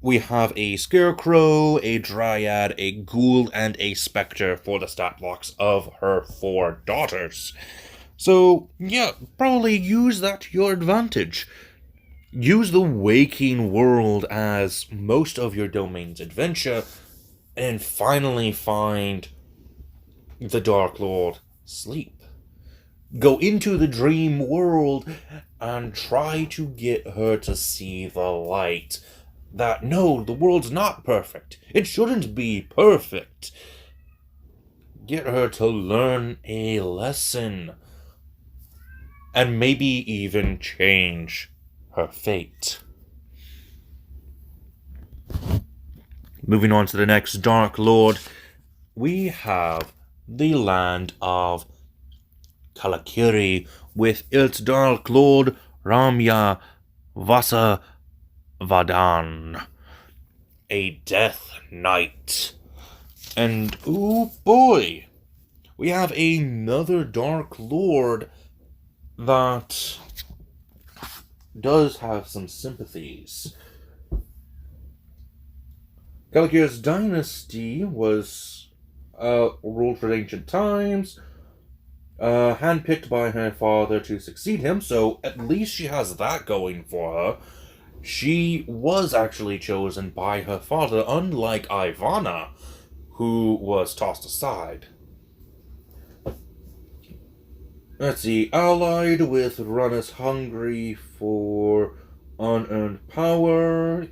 We have a Scarecrow, a Dryad, a Ghoul, and a Spectre for the stat blocks of her 4 daughters. So, yeah, probably use that to your advantage. Use the waking world as most of your domain's adventure, and finally find the Dark Lord sleep. Go into the dream world and try to get her to see the light. That, no, the world's not perfect. It shouldn't be perfect. Get her to learn a lesson. And maybe even change her fate. Moving on to the next Dark Lord, we have the land of Kalakiri with its Dark Lord Ramya Vasavadan, a Death Knight. And oh boy, we have another Dark Lord that does have some sympathies. Kalakir's dynasty was ruled for ancient times, handpicked by her father to succeed him, so at least she has that going for her. She was actually chosen by her father, unlike Ivana, who was tossed aside. Let's see, allied with Runners hungry for unearned power.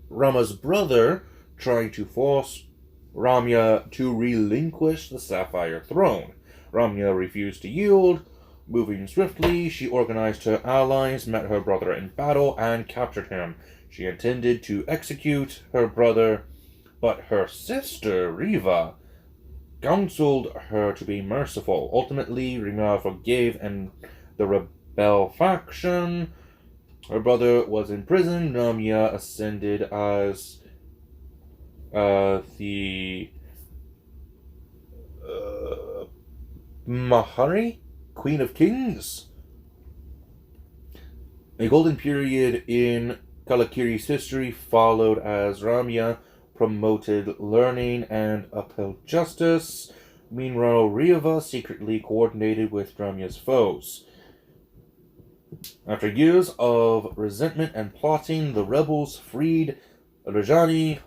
Rama's brother trying to force Ramya to relinquish the Sapphire Throne. Ramya refused to yield. Moving swiftly, she organized her allies, met her brother in battle, and captured him. She intended to execute her brother, but her sister, Riva, counseled her to be merciful. Ultimately, Rima forgave and the rebel faction. Her brother was in prison. Ramya ascended as the Mahari, Queen of Kings. A golden period in Kalakiri's history followed as Ramya promoted learning and upheld justice. Meanwhile, Riva secretly coordinated with Ramya's foes. After years of resentment and plotting, the rebels freed Rajani,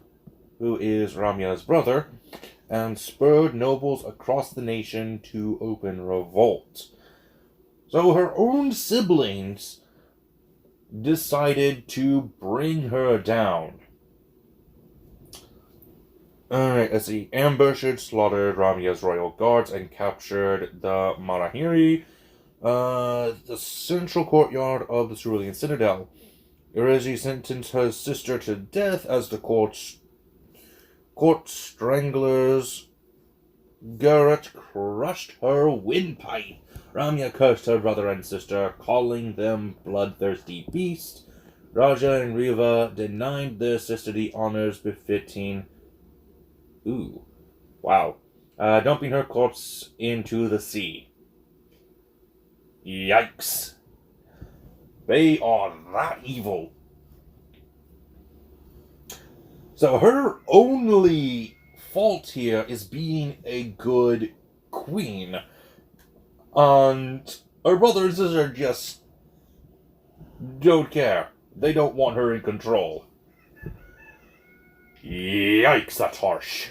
who is Ramya's brother, and spurred nobles across the nation to open revolt. So her own siblings decided to bring her down. Alright, let's see. Ambushed, slaughtered Ramya's royal guards, and captured the Marahiri, the central courtyard of the Cerulean Citadel. Erezi sentenced her sister to death as the court stranglers. Garrett crushed her windpipe. Ramya cursed her brother and sister, calling them bloodthirsty beasts. Raja and Riva denied their sister the honors befitting. Dumping her corpse into the sea. Yikes. They are that evil. So her only fault here is being a good queen. And her brothers and sisters just don't care. They don't want her in control. Yikes, that's harsh.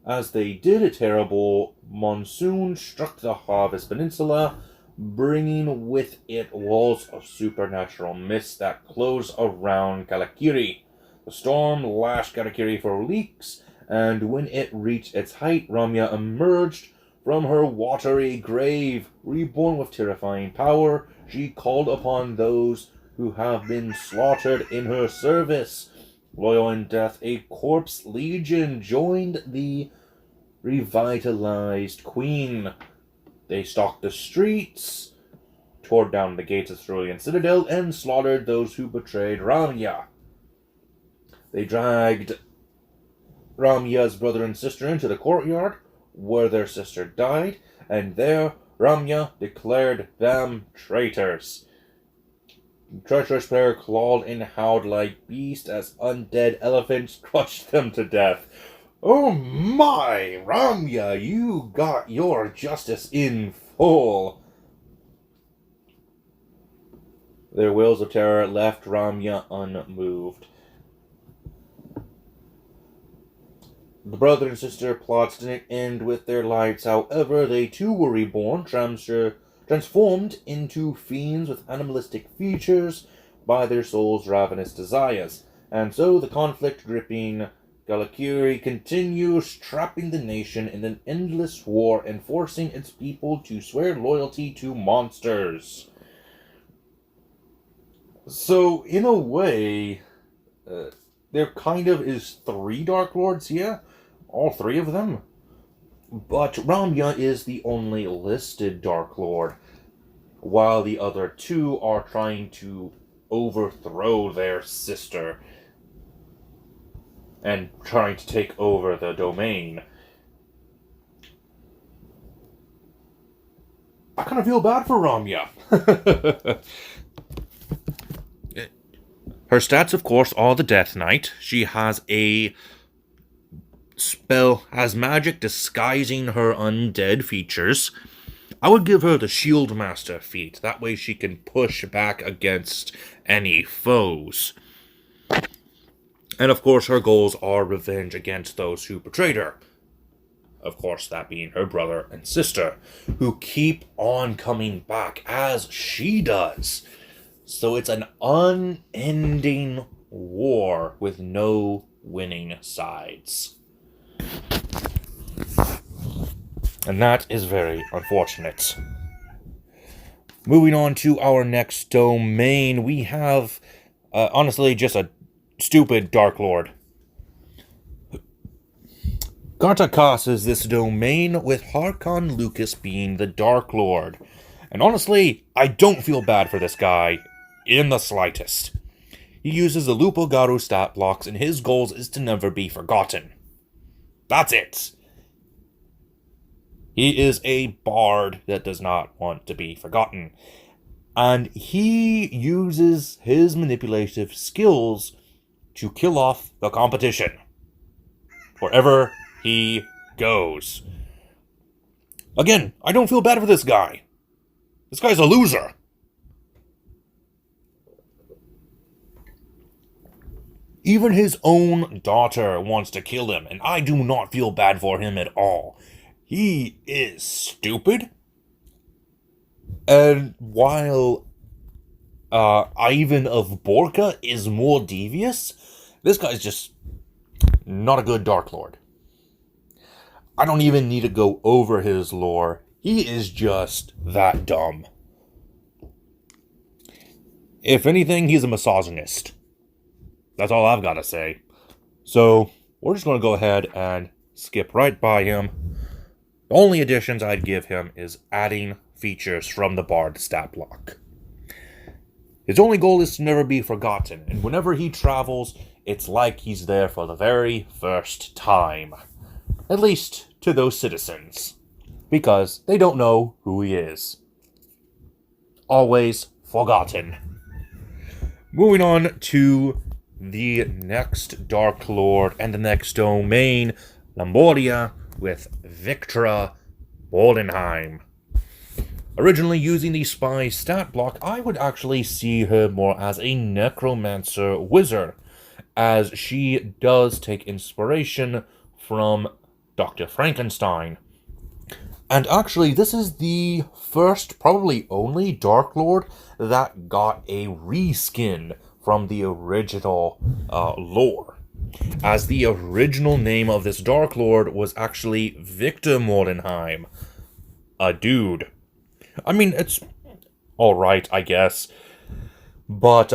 As they did, a terrible monsoon struck the Harvest Peninsula, bringing with it walls of supernatural mist that closed around Kalakiri. The storm lashed Kalakiri for weeks, and when it reached its height, Ramya emerged from her watery grave. Reborn with terrifying power, she called upon those who have been slaughtered in her service. Loyal in death, a corpse legion joined the revitalized queen. They stalked the streets, tore down the gates of Cerulean Citadel, and slaughtered those who betrayed Ramya. They dragged Ramya's brother and sister into the courtyard, where their sister died, and there Ramya declared them traitors. The treacherous pair clawed and howled like beasts as undead elephants crushed them to death. Oh my, Ramya, you got your justice in full. Their wills of terror left Ramya unmoved. The brother and sister plots didn't end with their lives, however. They too were reborn, transformed into fiends with animalistic features by their souls' ravenous desires. And so the conflict-gripping Kalakiri continues, trapping the nation in an endless war and forcing its people to swear loyalty to monsters. So, in a way, there kind of is 3 Dark Lords here. All 3 of them. But Ramya is the only listed Dark Lord, while the other 2 are trying to overthrow their sister and trying to take over the domain. I kind of feel bad for Ramya. Her stats, of course, are the Death Knight. She has a spell, has magic disguising her undead features. I would give her the Shield Master feat. That way she can push back against any foes. And of course, her goals are revenge against those who betrayed her. Of course, that being her brother and sister, who keep on coming back, as she does. So it's an unending war with no winning sides. And that is very unfortunate. Moving on to our next domain, we have, honestly, just a stupid Dark Lord. Gartakas is this domain, with Harkon Lucas being the Dark Lord. And honestly, I don't feel bad for this guy in the slightest. He uses the Lupo-Garu stat blocks, and his goals is to never be forgotten. That's it. He is a bard that does not want to be forgotten. And he uses his manipulative skills to kill off the competition wherever he goes. Again, I don't feel bad for this guy. This guy's a loser. Even his own daughter wants to kill him, and I do not feel bad for him at all. He is stupid. And while Ivan of Borka is more devious, this guy's just not a good Dark Lord. I don't even need to go over his lore. He is just that dumb. If anything, he's a misogynist. That's all I've got to say. So, we're just going to go ahead and skip right by him. The only additions I'd give him is adding features from the Bard stat block. His only goal is to never be forgotten, and whenever he travels, it's like he's there for the very first time. At least to those citizens, because they don't know who he is. Always forgotten. Moving on to the next Dark Lord and the next domain, Lamboria, with Victra Boldenheim. Originally using the spy stat block, I would actually see her more as a necromancer wizard, as she does take inspiration from Dr. Frankenstein. And actually, this is the first, probably only, Dark Lord that got a reskin from the original lore. As the original name of this Dark Lord was actually Victor Mordenheim. A dude. I mean, it's alright, I guess. But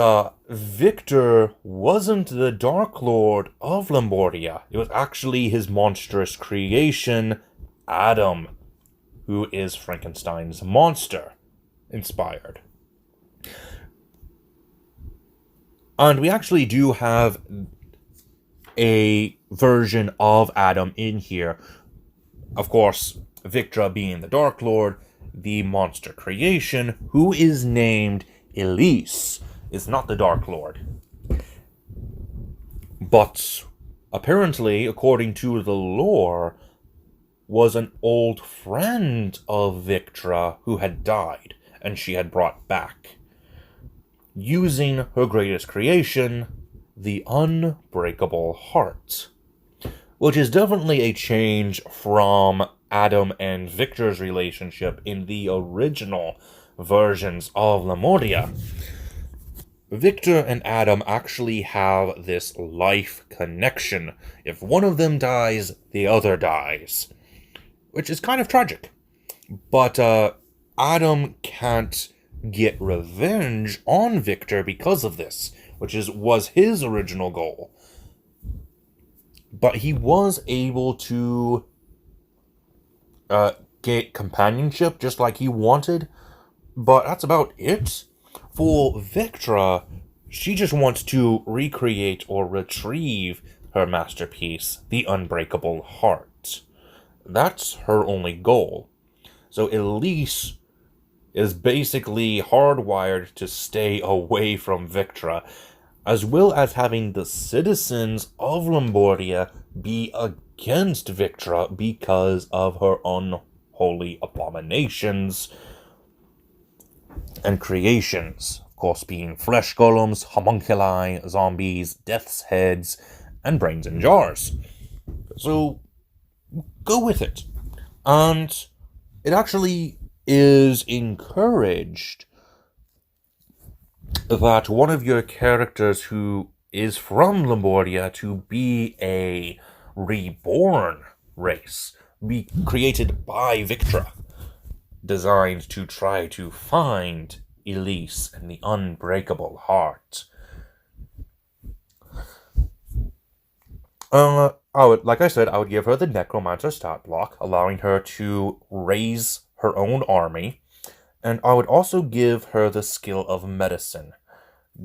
Victor wasn't the Dark Lord of Lamboria. It was actually his monstrous creation, Adam, who is Frankenstein's monster inspired. And we actually do have a version of Adam in here. Of course, Victra being the Dark Lord, the monster creation, who is named Elise, is not the Dark Lord. But apparently, according to the lore, was an old friend of Victra who had died, and she had brought back, using her greatest creation, the unbreakable heart. Which is definitely a change from Adam and Victor's relationship in the original versions of Lemuria. Victor and Adam actually have this life connection. If one of them dies, the other dies. Which is kind of tragic. But Adam can't get revenge on Victor because of this, which was his original goal. But he was able to get companionship just like he wanted, but that's about it. For Victra, she just wants to recreate or retrieve her masterpiece, the unbreakable heart. That's her only goal. So Elise is basically hardwired to stay away from Victra, as well as having the citizens of Lamboria be against Victra because of her unholy abominations and creations. Of course, being flesh golems, homunculi, zombies, death's heads, and brains in jars. So, go with it. And it actually is encouraged that one of your characters who is from Lamboria to be a reborn race, be created by Victra, designed to try to find Elise and the unbreakable heart. Like I said, I would give her the Necromancer stat block, allowing her to raise her own army, and I would also give her the skill of medicine,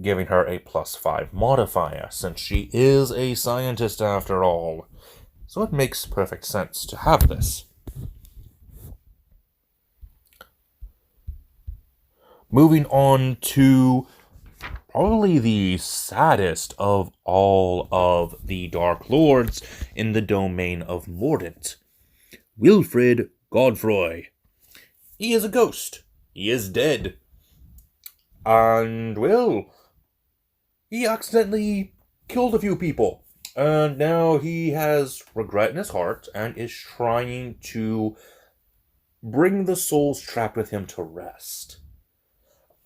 giving her a +5 modifier, since she is a scientist after all. So it makes perfect sense to have this. Moving on to probably the saddest of all of the Dark Lords in the domain of Mordant, Wilfred Godfroy. He is a ghost. He is dead. And, well, he accidentally killed a few people. And now he has regret in his heart and is trying to bring the souls trapped with him to rest.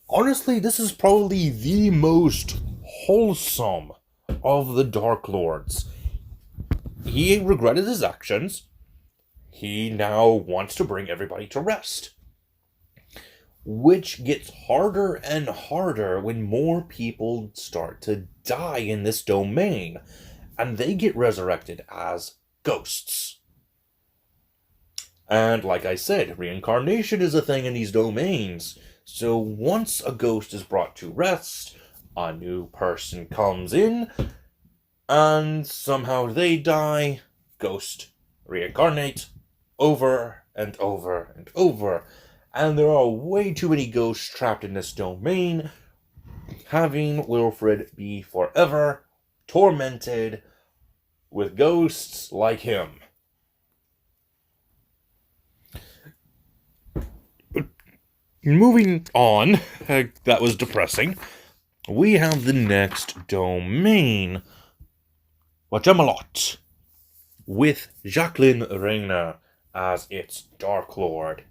Honestly, this is probably the most wholesome of the Dark Lords. He regretted his actions. He now wants to bring everybody to rest. Which gets harder and harder when more people start to die in this domain, and they get resurrected as ghosts. And like I said, reincarnation is a thing in these domains. So once a ghost is brought to rest, a new person comes in, and somehow they die, ghost reincarnate, over and over and over. And there are way too many ghosts trapped in this domain, having Wilfred be forever tormented with ghosts like him. Moving on, that was depressing. We have the next domain, Camelot, with Jacqueline Rayner as its Dark Lord.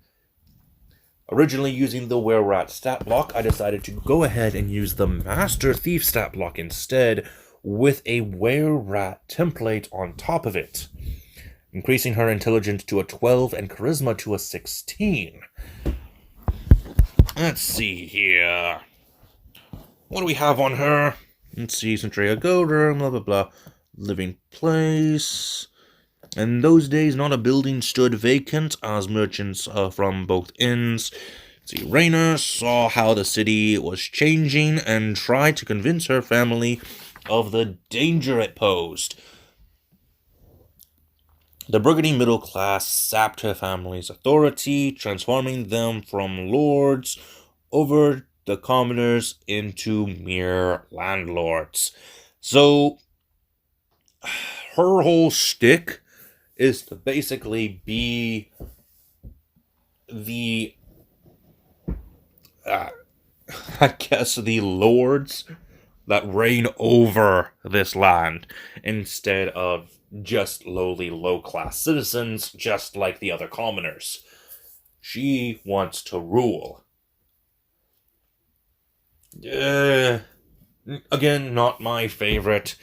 Originally using the Were-Rat stat block, I decided to go ahead and use the Master Thief stat block instead, with a Were-Rat template on top of it, increasing her intelligence to a 12 and charisma to a 16. Let's see here. What do we have on her? Let's see, Centuria Goder, blah blah blah. Living place. In those days, not a building stood vacant, as merchants from both inns. Let's see, Rayner saw how the city was changing and tried to convince her family of the danger it posed. The burgeoning middle class sapped her family's authority, transforming them from lords over the commoners into mere landlords. So, her whole shtick is to basically be the, the lords that reign over this land, instead of just lowly low-class citizens, just like the other commoners. She wants to rule. Again, not my favorite.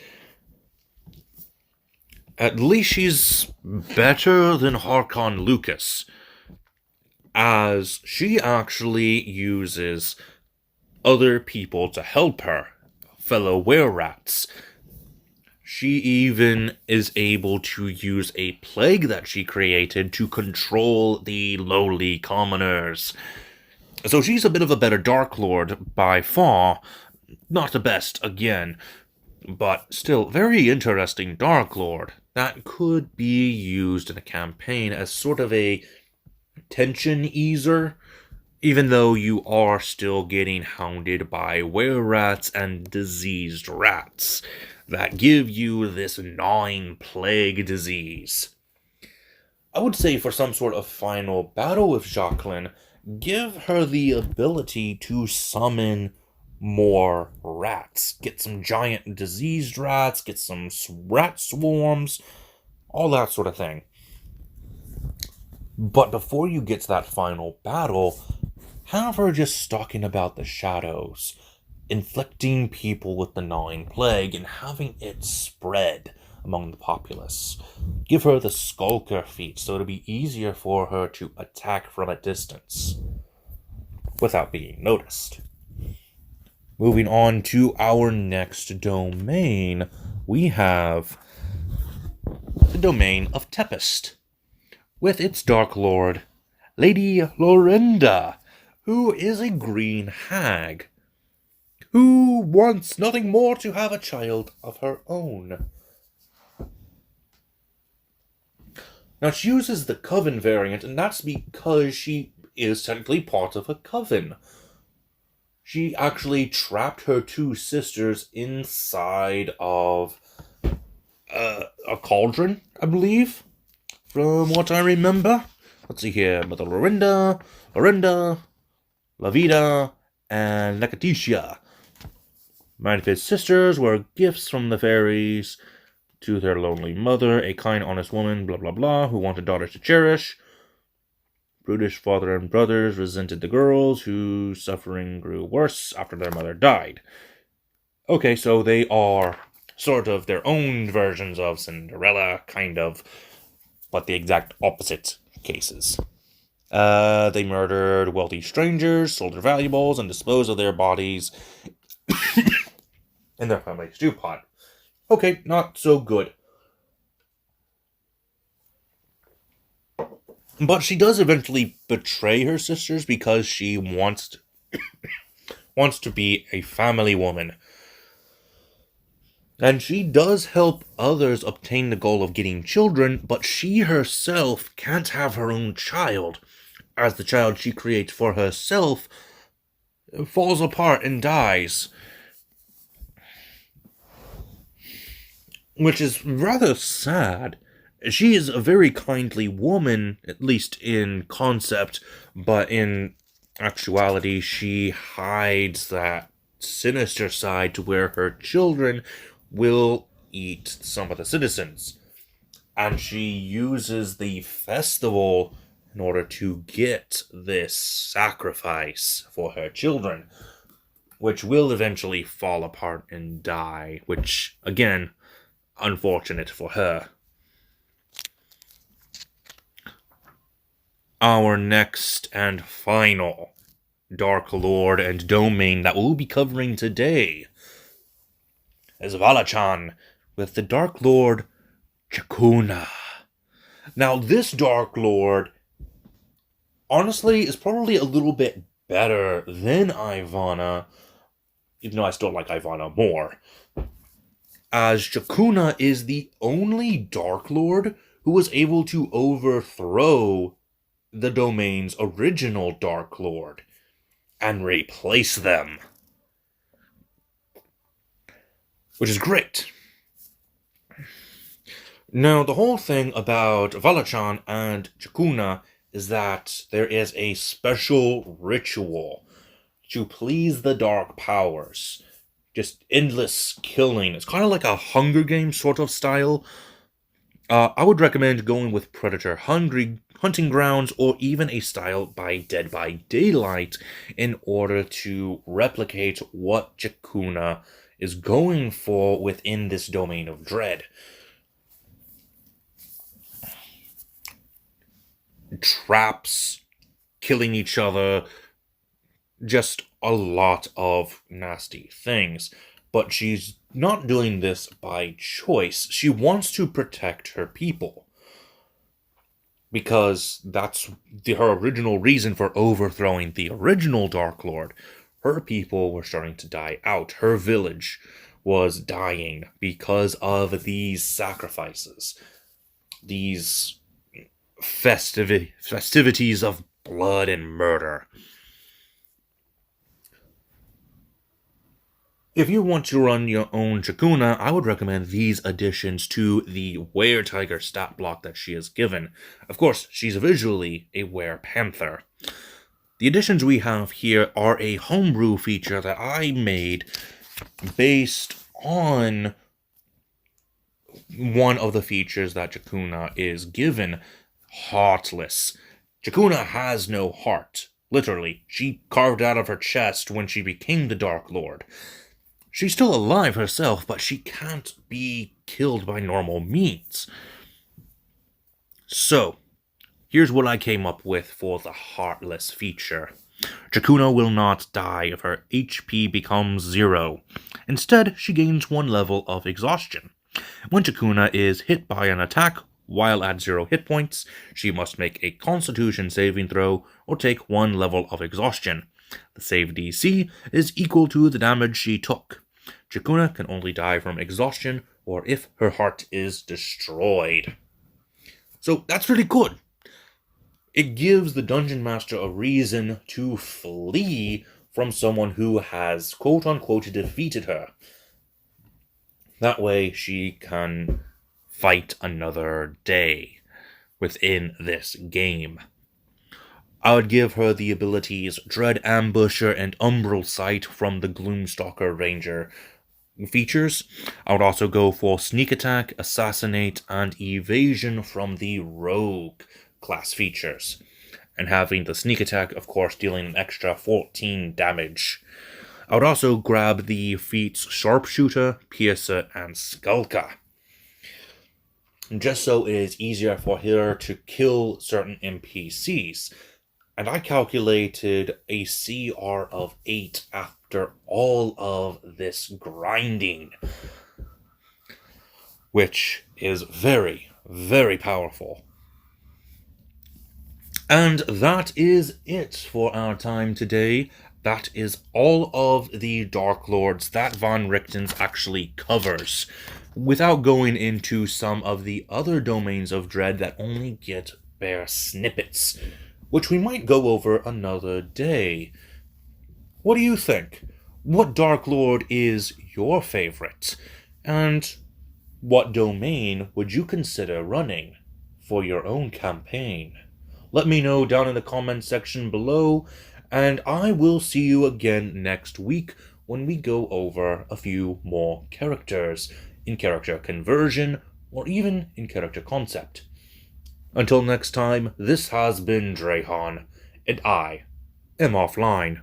At least she's better than Harkon Lucas, as she actually uses other people to help her, fellow were-rats. She even is able to use a plague that she created to control the lowly commoners. So she's a bit of a better Dark Lord by far. Not the best, again, but still very interesting Dark Lord that could be used in a campaign as sort of a tension easer, even though you are still getting hounded by were-rats and diseased rats that give you this gnawing plague disease. I would say for some sort of final battle with Jacqueline, give her the ability to summon more rats. Get some giant diseased rats, get some rat swarms, all that sort of thing. But before you get to that final battle, have her just stalking about the shadows, inflicting people with the gnawing plague and having it spread among the populace. Give her the skulker feat so it'll be easier for her to attack from a distance without being noticed. Moving on to our next domain, we have the domain of Tempest, with its Dark Lord, Lady Lorinda, who is a green hag, who wants nothing more to have a child of her own. Now, she uses the coven variant, and that's because she is technically part of a coven. She actually trapped her two sisters inside of a cauldron, I believe, from what I remember. Let's see here. Mother Lorinda, Lavida, and Letitia. Manifest sisters were gifts from the fairies to their lonely mother, a kind, honest woman, blah blah blah, who wanted daughters to cherish. Brutish father and brothers resented the girls, whose suffering grew worse after their mother died. Okay, so they are sort of their own versions of Cinderella, kind of, but the exact opposite cases. They murdered wealthy strangers, sold their valuables, and disposed of their bodies in their family stew pot. Okay, not so good. But she does eventually betray her sisters because she wants to be a family woman. And she does help others obtain the goal of getting children, but she herself can't have her own child, as the child she creates for herself falls apart and dies. Which is rather sad. She is a very kindly woman, at least in concept, but in actuality, she hides that sinister side to where her children will eat some of the citizens. And she uses the festival in order to get this sacrifice for her children, which will eventually fall apart and die, which, again, unfortunate for her. Our next and final Dark Lord and domain that we'll be covering today is Valachan with the Dark Lord Chakuna. Now, this Dark Lord, honestly, is probably a little bit better than Ivana, even though I still like Ivana more, as Chakuna is the only Dark Lord who was able to overthrow the domain's original Dark Lord and replace them, which is great. Now, the whole thing about Valachan and Chakuna is that there is a special ritual to please the dark powers. Just endless killing. It's kind of like a Hunger Games sort of style. I would recommend going with Predator Hunting Grounds, or even a style by Dead by Daylight, in order to replicate what Chakuna is going for within this domain of dread. Traps, killing each other, just a lot of nasty things. But she's not doing this by choice. She wants to protect her people, because that's her original reason for overthrowing the original Dark Lord. Her people were starting to die out. Her village was dying because of these sacrifices, these festivities of blood and murder. If you want to run your own Chakuna, I would recommend these additions to the Were-Tiger stat block that she is given. Of course, she's visually a Were-Panther. The additions we have here are a homebrew feature that I made based on one of the features that Chakuna is given, Heartless. Chakuna has no heart. Literally, she carved out of her chest when she became the Dark Lord. She's still alive herself, but she can't be killed by normal means. So, here's what I came up with for the Heartless feature. Chakuna will not die if her HP becomes 0. Instead, she gains 1 level of exhaustion. When Chakuna is hit by an attack while at 0 hit points, she must make a Constitution saving throw or take 1 level of exhaustion. The save DC is equal to the damage she took. Chikuna can only die from exhaustion or if her heart is destroyed. So that's really good. It gives the Dungeon Master a reason to flee from someone who has quote-unquote defeated her. That way she can fight another day within this game. I would give her the abilities Dread Ambusher and Umbral Sight from the Gloomstalker Ranger features. I would also go for Sneak Attack, Assassinate, and Evasion from the Rogue class features. And having the Sneak Attack, of course, dealing an extra 14 damage. I would also grab the feats Sharpshooter, Piercer, and Skulker, just so it is easier for her to kill certain NPCs. And I calculated a CR of 8 after all of this grinding, which is very, very powerful. And that is it for our time today. That is all of the Dark Lords that Von Richten's actually covers, without going into some of the other domains of Dread that only get bare snippets, which we might go over another day. What do you think? What Dark Lord is your favorite? And what domain would you consider running for your own campaign? Let me know down in the comment section below, and I will see you again next week when we go over a few more characters in character conversion or even in character concept. Until next time, this has been Drahan, and I am offline.